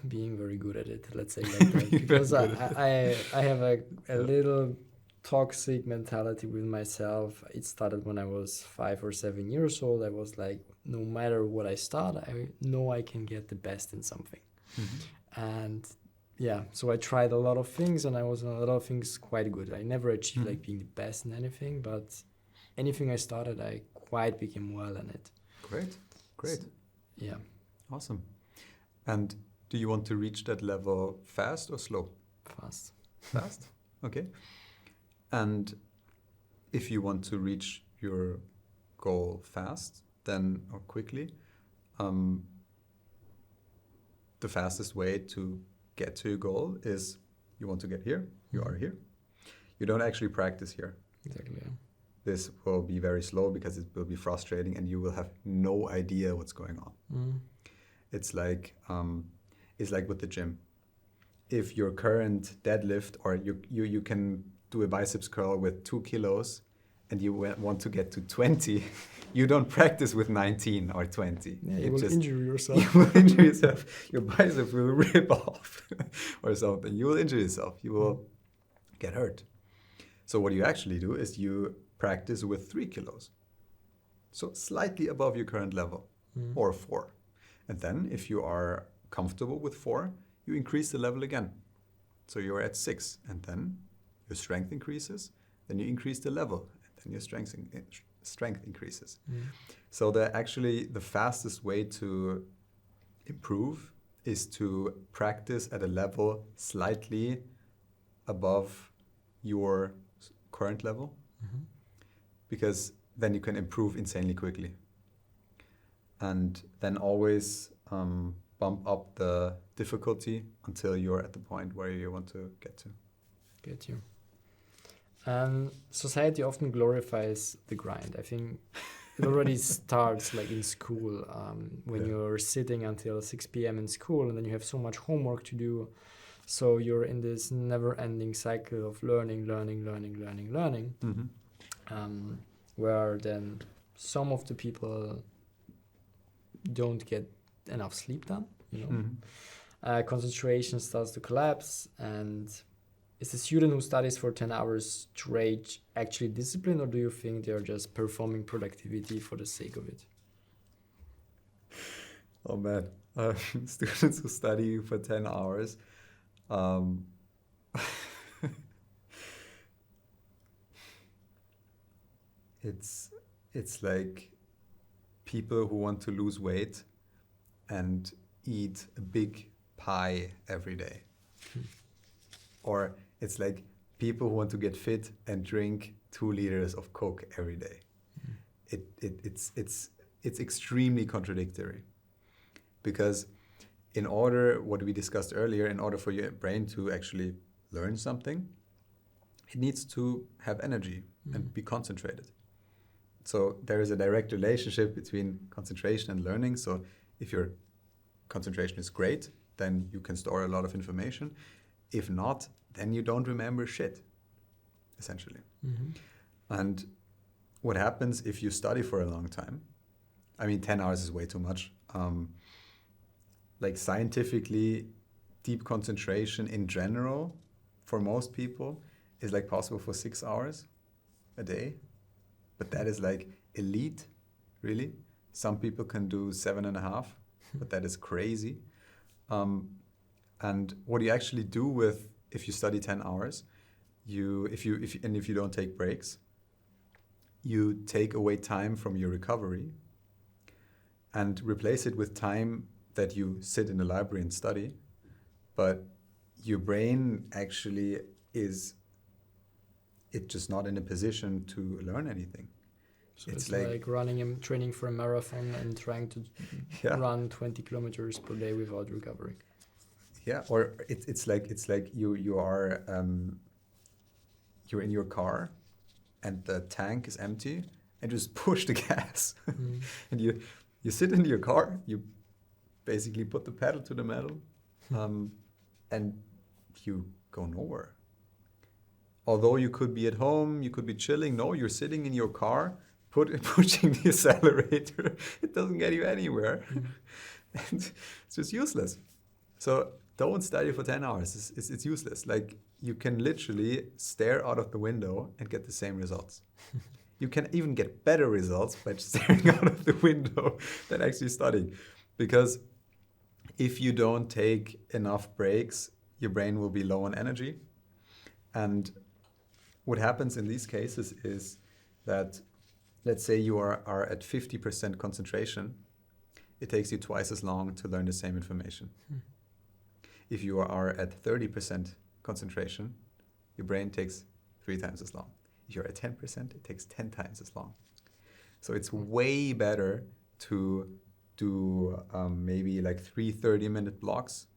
Being very good at it, let's say like that. Because I have a little toxic mentality with myself. It started when I was 5 or 7 years old. I was like, no matter what I start, I know I can get the best in something. And so I tried a lot of things, and I was in a lot of things quite good. I never achieved like being the best in anything, but anything I started, I quite became well in it. Great. So, Awesome. And do you want to reach that level fast or slow? Fast? Okay. And if you want to reach your goal fast, then, or quickly, the fastest way to get to your goal is you want to get here, you are here. You don't actually practice here. Exactly. This will be very slow because it will be frustrating and you will have no idea what's going on. It's like with the gym. If your current deadlift, or you can do a biceps curl with 2 kilos and you want to get to 20, you don't practice with 19 or 20. Yeah, you will injure yourself. You will injure yourself. Your bicep will rip off or something. You will injure yourself. You will get hurt. So what you actually do is you practice with 3 kilos. So slightly above your current level, or 4. And then if you are comfortable with 4, you increase the level again. So you're at 6, and then your strength increases, then you increase the level, and then your strength increases. So the fastest way to improve is to practice at a level slightly above your current level, because then you can improve insanely quickly. And then always bump up the difficulty until you're at the point where you want to get to. Get you. Society often glorifies the grind. I think it already starts like in school, when you're sitting until 6 p.m. in school, and then you have so much homework to do. So you're in this never-ending cycle of learning, where then some of the people don't get enough sleep done, Concentration starts to collapse, and is the student who studies for 10 hours straight actually disciplined, or do you think they're just performing productivity for the sake of it? Oh man, students who study for 10 hours, um, it's like people who want to lose weight and eat a big pie every day. Or it's like people who want to get fit and drink 2 liters of Coke every day. It's extremely contradictory, because what we discussed earlier, in order for your brain to actually learn something, it needs to have energy and be concentrated. So there is a direct relationship between concentration and learning. So if your concentration is great, then you can store a lot of information. If not, then you don't remember shit, essentially. And what happens if you study for a long time? I mean, 10 hours is way too much. Like scientifically, deep concentration in general, for most people, is like possible for 6 hours a day. But that is like elite, really. Some people can do 7.5, but that is crazy. And what you actually do if you study 10 hours, if you don't take breaks, you take away time from your recovery and replace it with time that you sit in the library and study. But your brain actually it's just not in a position to learn anything. So it's like running and training for a marathon and trying to run 20 kilometers per day without recovering. Yeah, or it's like you're in your car and the tank is empty and just push the gas. And you sit in your car, you basically put the pedal to the metal, and you go nowhere. Although you could be at home, you could be chilling. No, you're sitting in your car, pushing the accelerator. It doesn't get you anywhere. And it's just useless. So don't study for 10 hours. It's useless. Like, you can literally stare out of the window and get the same results. You can even get better results by staring out of the window than actually studying. Because if you don't take enough breaks, your brain will be low on energy. And what happens in these cases is that, let's say you are at 50% concentration, it takes you twice as long to learn the same information. If you are at 30% concentration, your brain takes 3 times as long. If you're at 10%, it takes 10 times as long. So it's way better to do maybe like 3 30-minute blocks,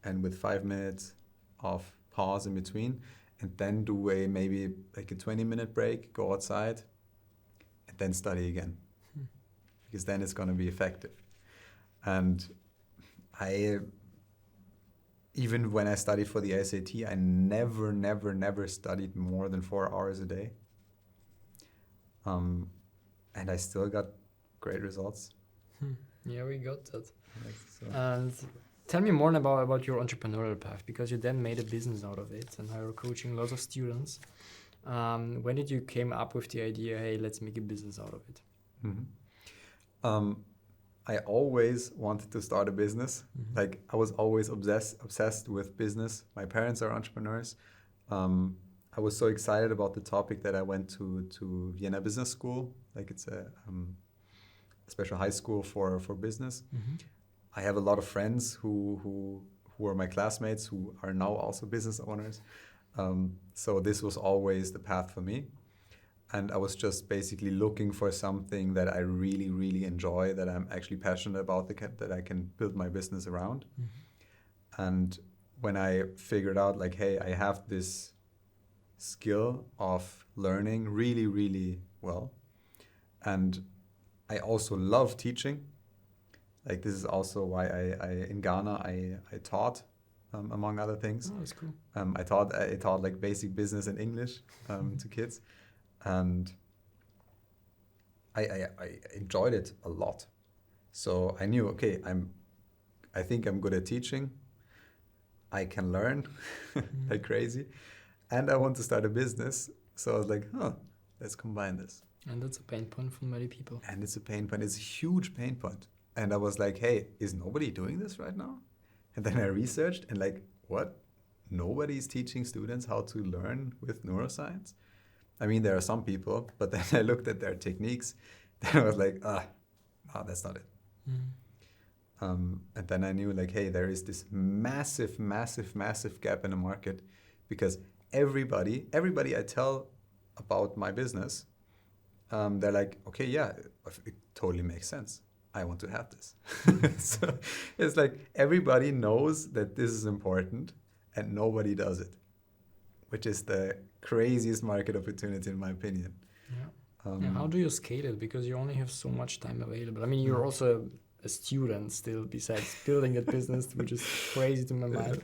and with 5 minutes of pause in between, and then do maybe like a 20-minute break, go outside, and then study again. Because then it's going to be effective. And even when I studied for the SAT, I never studied more than 4 hours a day. And I still got great results. Yeah, we got that. And tell me more about your entrepreneurial path, because you then made a business out of it and are coaching lots of students. When did you came up with the idea, hey, let's make a business out of it? I always wanted to start a business. Like, I was always obsessed with business. My parents are entrepreneurs. I was so excited about the topic that I went to Vienna Business School. Like, it's a special high school for business. I have a lot of friends who are my classmates who are now also business owners. So this was always the path for me. And I was just basically looking for something that I really, really enjoy, that I'm actually passionate about, that I can build my business around. And when I figured out, like, hey, I have this skill of learning really, really well, and I also love teaching. Like, this is also why I in Ghana I taught, among other things. Oh, that's cool. I taught like basic business and English to kids, and I enjoyed it a lot. So I knew, okay, I think I'm good at teaching. I can learn like crazy, and I want to start a business. So I was like, let's combine this. And that's a pain point for many people. And it's a pain point. It's a huge pain point. And I was like, hey, is nobody doing this right now? And then I researched and like, what? Nobody's teaching students how to learn with neuroscience? I mean, there are some people, but then I looked at their techniques. Then I was like, no, that's not it. And then I knew like, hey, there is this massive, massive, massive gap in the market, because everybody I tell about my business, they're like, okay, yeah, it totally makes sense. I want to have this. So it's like everybody knows that this is important and nobody does it, which is the craziest market opportunity in my opinion. Yeah. How do you scale it? Because you only have so much time available. I mean, you're also a student still, besides building that business, which is crazy to my mind.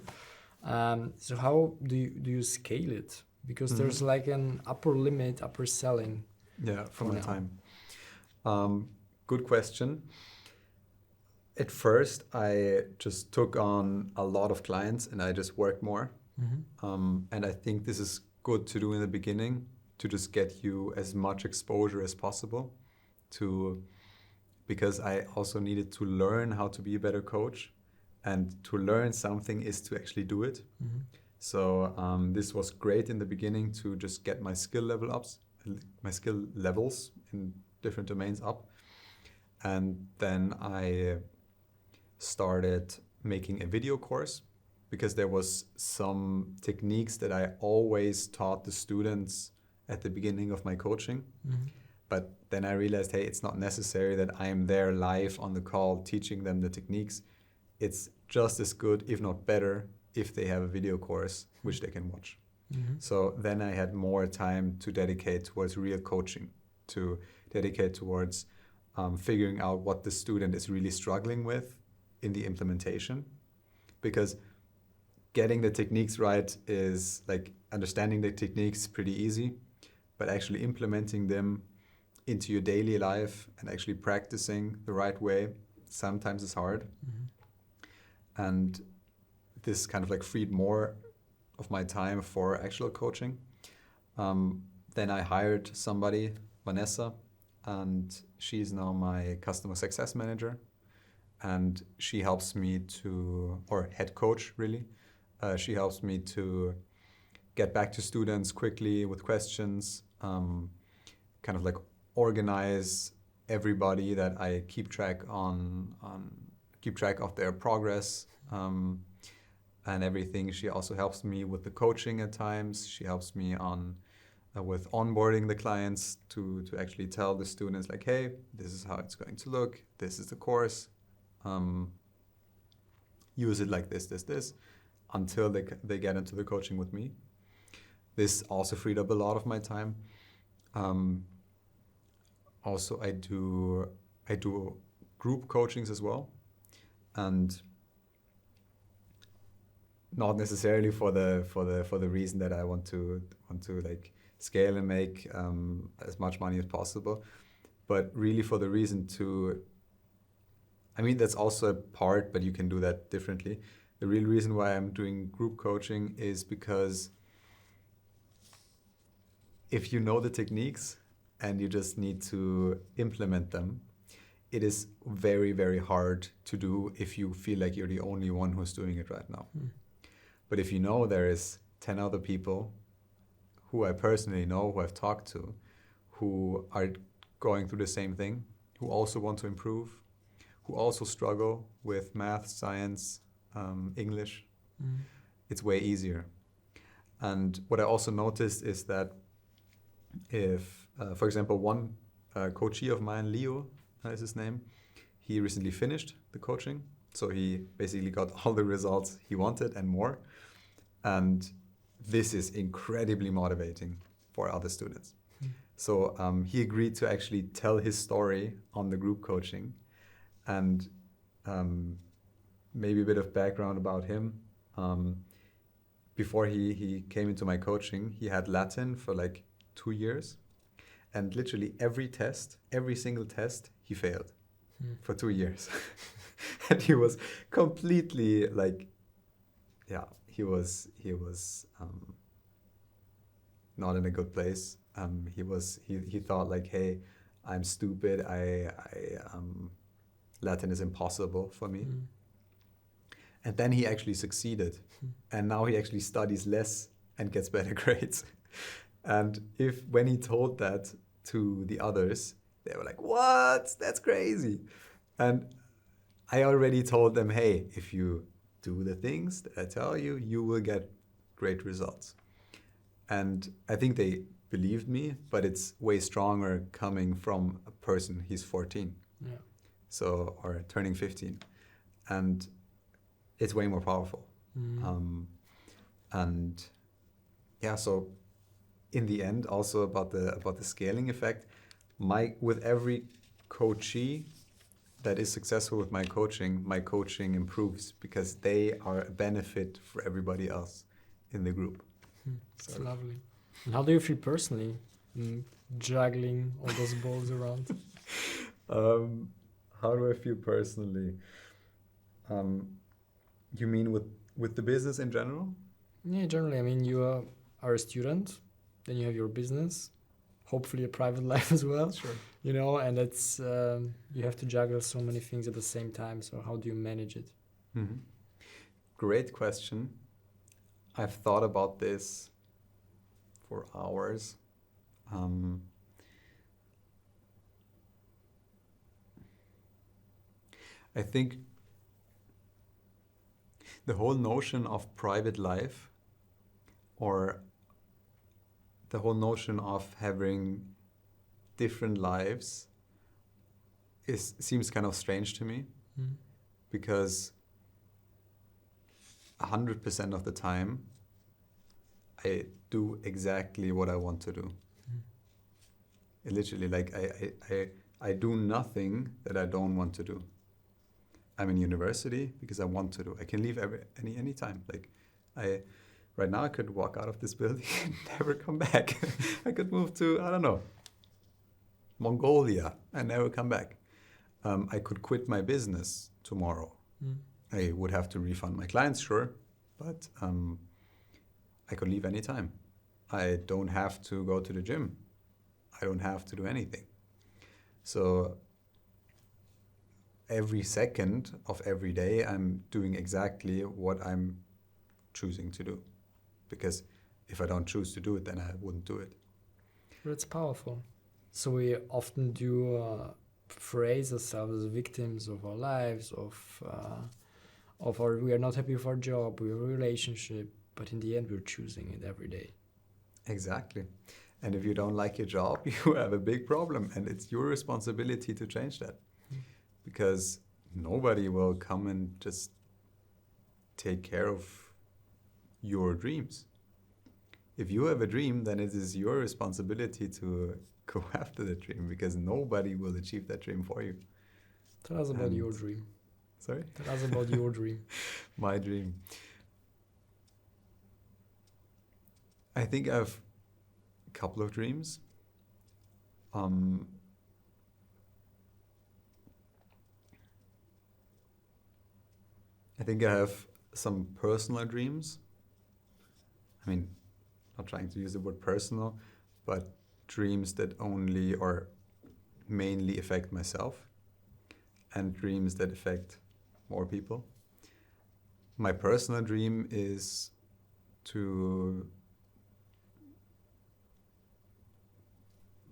So how do you scale it? Because there's like an upper limit, upper selling. Yeah, for my time. Good question. At first, I just took on a lot of clients and I just worked more. And I think this is good to do in the beginning, to just get you as much exposure as possible, because I also needed to learn how to be a better coach, and to learn something is to actually do it. So this was great in the beginning to just get my skill levels in different domains up. And then I started making a video course, because there was some techniques that I always taught the students at the beginning of my coaching. But then I realized, hey, it's not necessary that I'm there live on the call teaching them the techniques. It's just as good, if not better, if they have a video course which they can watch. So then I had more time to dedicate towards real coaching, to dedicate towards figuring out what the student is really struggling with in the implementation. Because getting the techniques right is like, understanding the techniques pretty easy, but actually implementing them into your daily life and actually practicing the right way sometimes is hard. And this kind of like freed more of my time for actual coaching. Then I hired somebody, Vanessa, and she's now my customer success manager. And she helps me or head coach really. She helps me to get back to students quickly with questions, kind of like organize everybody, that I keep track of their progress, and everything. She also helps me with the coaching at times. She helps me with onboarding the clients to actually tell the students like, hey, this is how it's going to look. This is the course. Use it like this, until they get into the coaching with me. This also freed up a lot of my time. Also, I do group coachings as well, and not necessarily for the reason that I want to like scale and make as much money as possible, but really for the reason I mean, that's also a part, but you can do that differently. The real reason why I'm doing group coaching is because if you know the techniques and you just need to implement them, it is very, very hard to do if you feel like you're the only one who's doing it right now. But if you know there is 10 other people who I personally know, who I've talked to, who are going through the same thing, who also want to improve, who also struggle with math, science, English, it's way easier. And what I also noticed is that if, for example, one coachee of mine, Leo is his name, he recently finished the coaching. So he basically got all the results he wanted and more. And this is incredibly motivating for other students. So he agreed to actually tell his story on the group coaching. And maybe a bit of background about him. Before he came into my coaching, he had Latin for like 2 years. And literally every single test, he failed for 2 years. And he was completely like, yeah, he was not in a good place. He thought like, hey, I'm stupid. Latin is impossible for me. And then he actually succeeded. And now he actually studies less and gets better grades. And when he told that to the others, they were like, what? That's crazy. And I already told them, hey, if you do the things that I tell you, you will get great results. And I think they believed me, but it's way stronger coming from a person. He's 14. Yeah. So, or turning 15. And it's way more powerful. And yeah, so in the end, also about the scaling effect, with every coachee that is successful with my coaching improves because they are a benefit for everybody else in the group. It's lovely. And how do you feel personally juggling all those balls around? How do I feel personally? You mean with the business in general? Yeah, generally. I mean, you are a student, then you have your business, hopefully a private life as well. Sure. You know, and it's you have to juggle so many things at the same time. So how do you manage it? Mm-hmm. Great question. I've thought about this for hours. I think the whole notion of private life, or the whole notion of having different lives, seems kind of strange to me, because 100% of the time I do exactly what I want to do. Literally, like I do nothing that I don't want to do. I'm in university because I want to do. I can leave any time. Like right now I could walk out of this building and never come back. I could move to, I don't know, Mongolia and never come back. I could quit my business tomorrow. I would have to refund my clients, sure, but I could leave anytime. I don't have to go to the gym. I don't have to do anything. So every second of every day, I'm doing exactly what I'm choosing to do. Because if I don't choose to do it, then I wouldn't do it. That's powerful. So we often do phrase ourselves as victims of our lives, we are not happy with our job, we have a relationship, but in the end, we're choosing it every day. Exactly. And if you don't like your job, you have a big problem, and it's your responsibility to change that. Because nobody will come and just take care of your dreams. If you have a dream, then it is your responsibility to go after the dream, because nobody will achieve that dream for you. Tell us about your dream. Sorry? Tell us about your dream. My dream. I think I have a couple of dreams. I think I have some personal dreams. I mean, not trying to use the word personal, but dreams that only or mainly affect myself, and dreams that affect more people. My personal dream is to,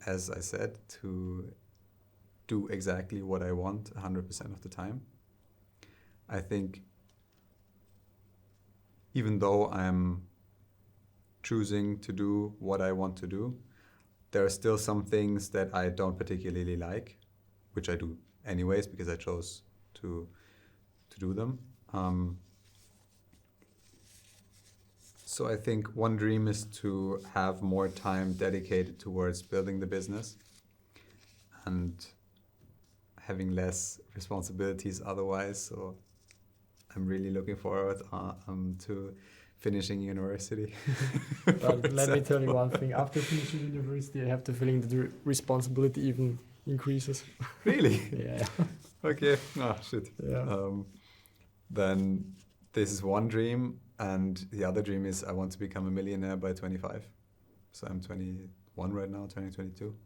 as I said, to do exactly what I want 100% of the time. I think even though I'm choosing to do what I want to do, there are still some things that I don't particularly like, which I do anyways because I chose to do them. So I think one dream is to have more time dedicated towards building the business and having less responsibilities otherwise. So I'm really looking forward to finishing university. But let me tell you one thing. After finishing university, I have the feeling that the responsibility even increases. Really? Yeah. Okay. Oh, shit. Yeah. Then this is one dream, and the other dream is I want to become a millionaire by 25. So I'm 21 right now, turning 22. I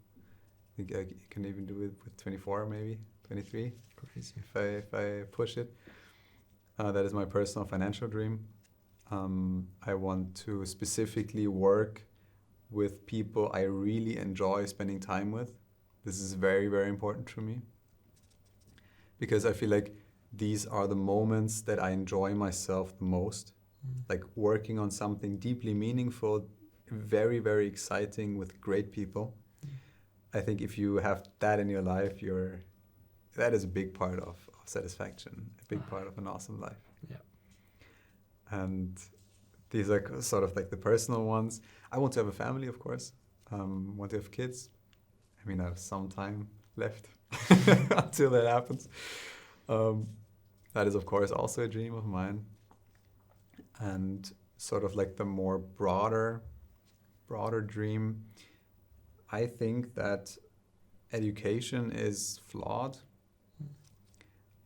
think I can even do it with 24, maybe 23. Crazy. If I push it. That is my personal financial dream. I want to specifically work with people I really enjoy spending time with. This is very, very important to me. Because I feel like these are the moments that I enjoy myself the most. Like working on something deeply meaningful, very, very exciting with great people. I think if you have that in your life, that is a big part of satisfaction, a big part of an awesome life. Yeah. And these are sort of like the personal ones. I want to have a family, of course. Want to have kids. I mean, I have some time left until that happens. That is, of course, also a dream of mine. And sort of like the more broader dream, I think that education is flawed.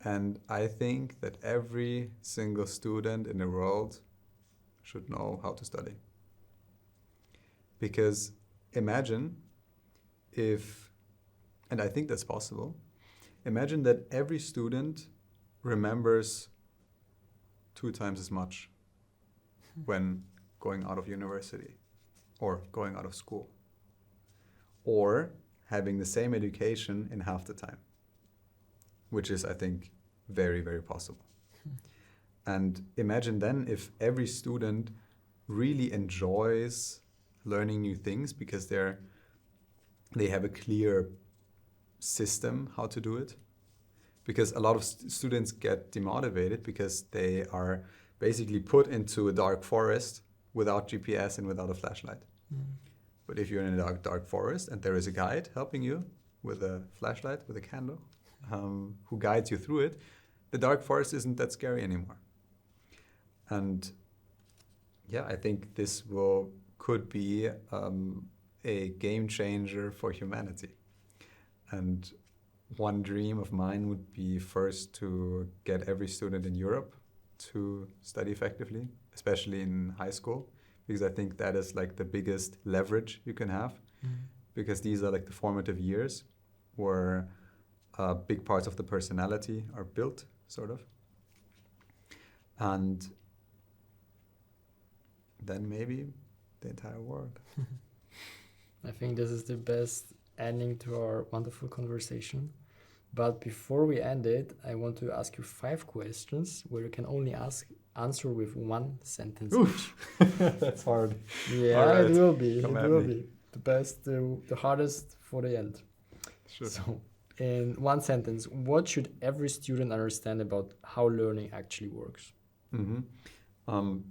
And I think that every single student in the world should know how to study. Because imagine if, and I think that's possible, imagine that every student remembers 2 times as much when going out of university or going out of school, or having the same education in half the time, which is, I think, very, very possible. And imagine then if every student really enjoys learning new things because they have a clear system how to do it. Because a lot of students get demotivated because they are basically put into a dark forest without GPS and without a flashlight. But if you're in a dark forest and there is a guide helping you with a flashlight, with a candle, who guides you through it, the dark forest isn't that scary anymore. And yeah, I think this could be a game changer for humanity. And one dream of mine would be first to get every student in Europe to study effectively, especially in high school, because I think that is like the biggest leverage you can have, because these are like the formative years where big parts of the personality are built, sort of. And then maybe the entire world. I think this is the best ending to our wonderful conversation. But before we end it, I want to ask you 5 questions where you can only answer with 1 sentence each. That's hard. Yeah, All right. it will be. Come it at will me. be. The best, the hardest for the end. Sure. So, in 1 sentence, what should every student understand about how learning actually works?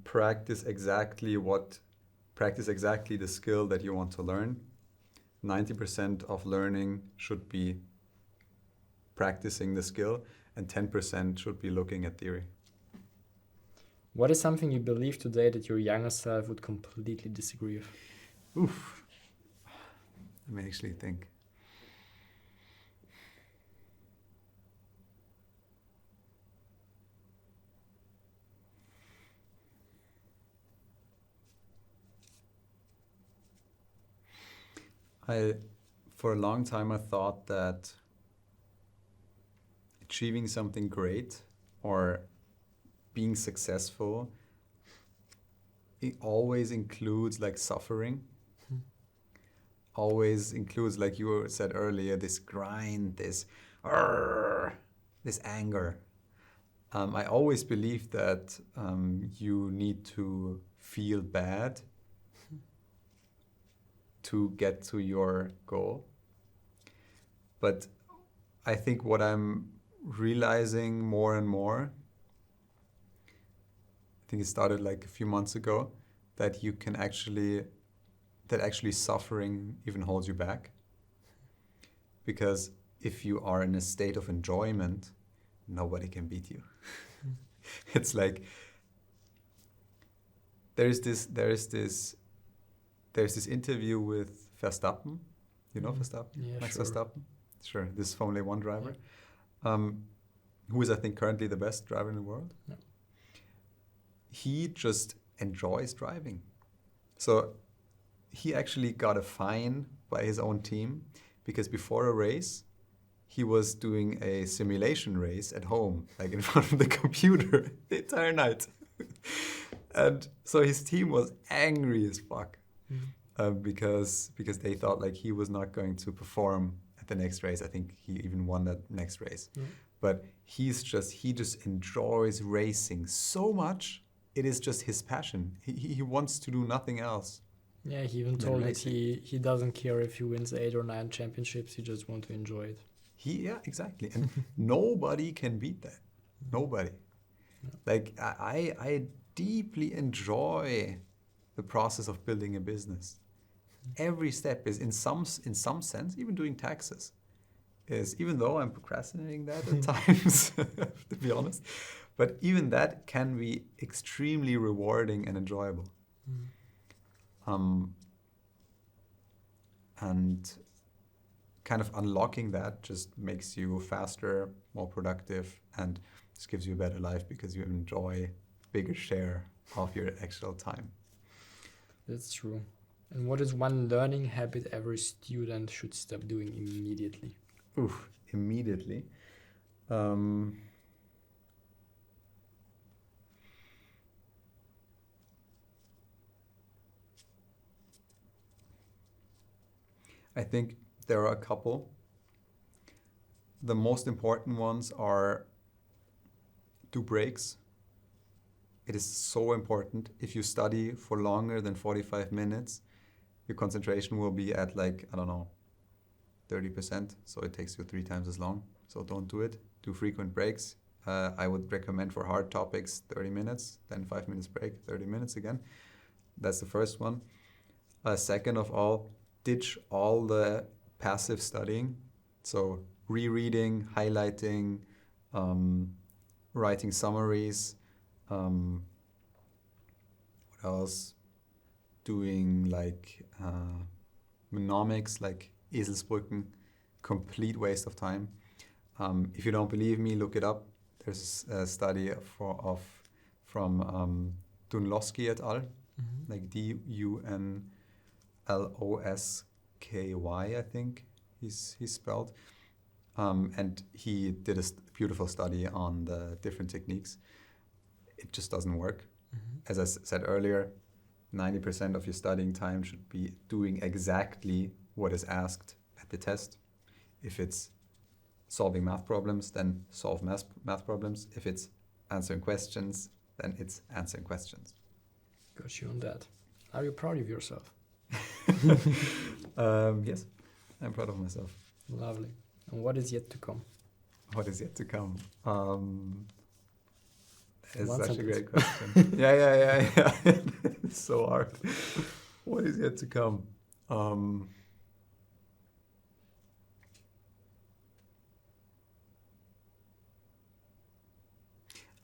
Practice exactly the skill that you want to learn. 90% of learning should be practicing the skill, and 10% should be looking at theory. What is something you believe today that your younger self would completely disagree with? Oof. Let me actually think. For a long time, I thought that achieving something great or being successful, it always includes like suffering. Always includes, like you said earlier, this grind, this anger. I always believed that you need to feel bad to get to your goal. But I think what I'm realizing more and more, I think it started like a few months ago, that actually suffering even holds you back. Because if you are in a state of enjoyment, nobody can beat you. It's like there's this interview with Verstappen. You know Verstappen? Yeah, Max sure. Verstappen? Sure, this Formula 1 driver, who is, I think, currently the best driver in the world. Yeah. he just enjoys driving. So he actually got a fine by his own team because before a race, he was doing a simulation race at home, like in front of the computer the entire night. And so his team was angry as fuck because they thought like he was not going to perform at the next race. I think he even won that next race. But he just enjoys racing so much. It is just his passion. He wants to do nothing else. Yeah, he even told that he doesn't care if he wins 8 or 9 championships. He just wants to enjoy it. Yeah, exactly. And nobody can beat that. Nobody. Like, I deeply enjoy the process of building a business. Every step is, in some sense, even doing taxes, is, even though I'm procrastinating that at times, to be honest, but even that can be extremely rewarding and enjoyable. And kind of unlocking that just makes you faster, more productive, and just gives you a better life because you enjoy a bigger share of your actual time. That's true. And what is one learning habit every student should stop doing immediately? Immediately. I think there are a couple. The most important ones are do breaks. It is so important. If you study for longer than 45 minutes, your concentration will be at 30%. So it takes you 3 times as long. So don't do it. Do frequent breaks. I would recommend for hard topics 30 minutes, then 5 minutes break, 30 minutes again. That's the first one. Second of all, ditch all the passive studying. So rereading, highlighting, writing summaries. What else? Doing mnemonics, like Eselsbrücken, complete waste of time. If you don't believe me, look it up. There's a study from Dunlosky et al., like Dunlosky, I think he's spelled. And he did a beautiful study on the different techniques. It just doesn't work. As I said earlier, 90% of your studying time should be doing exactly what is asked at the test. If it's solving math problems, then solve math problems. If it's answering questions, then it's answering questions. Got you on that. Are you proud of yourself? Yes, I'm proud of myself. Lovely. And what is yet to come? What is yet to come? It's One such sentence. a great question. Yeah. It's so hard. What is yet to come?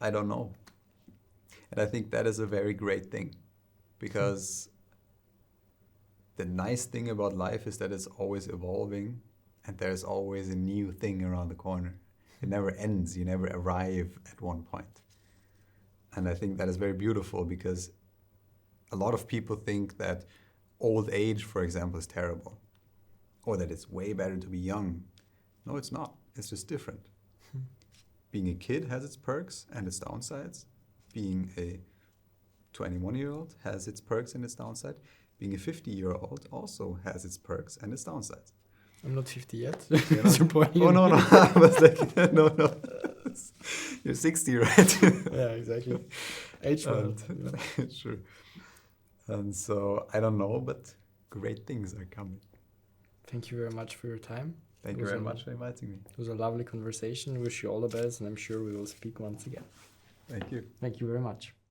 I don't know. And I think that is a very great thing, because the nice thing about life is that it's always evolving and there's always a new thing around the corner. It never ends. You never arrive at one point. And I think that is very beautiful, because a lot of people think that old age, for example, is terrible, or that it's way better to be young. No, it's not. It's just different. Being a kid has its perks and its downsides. Being a 21-year-old has its perks and its downside. Being a 50-year-old also has its perks and its downsides. I'm not 50 yet. You're not? Disappointing. Oh, no. I was like, no. You're 60, right? Yeah, exactly. Age world. Sure. And so, I don't know, but great things are coming. Thank you very much for your time. Thank you very much for inviting me. It was a lovely conversation. Wish you all the best, and I'm sure we will speak once again. Thank you. Thank you very much.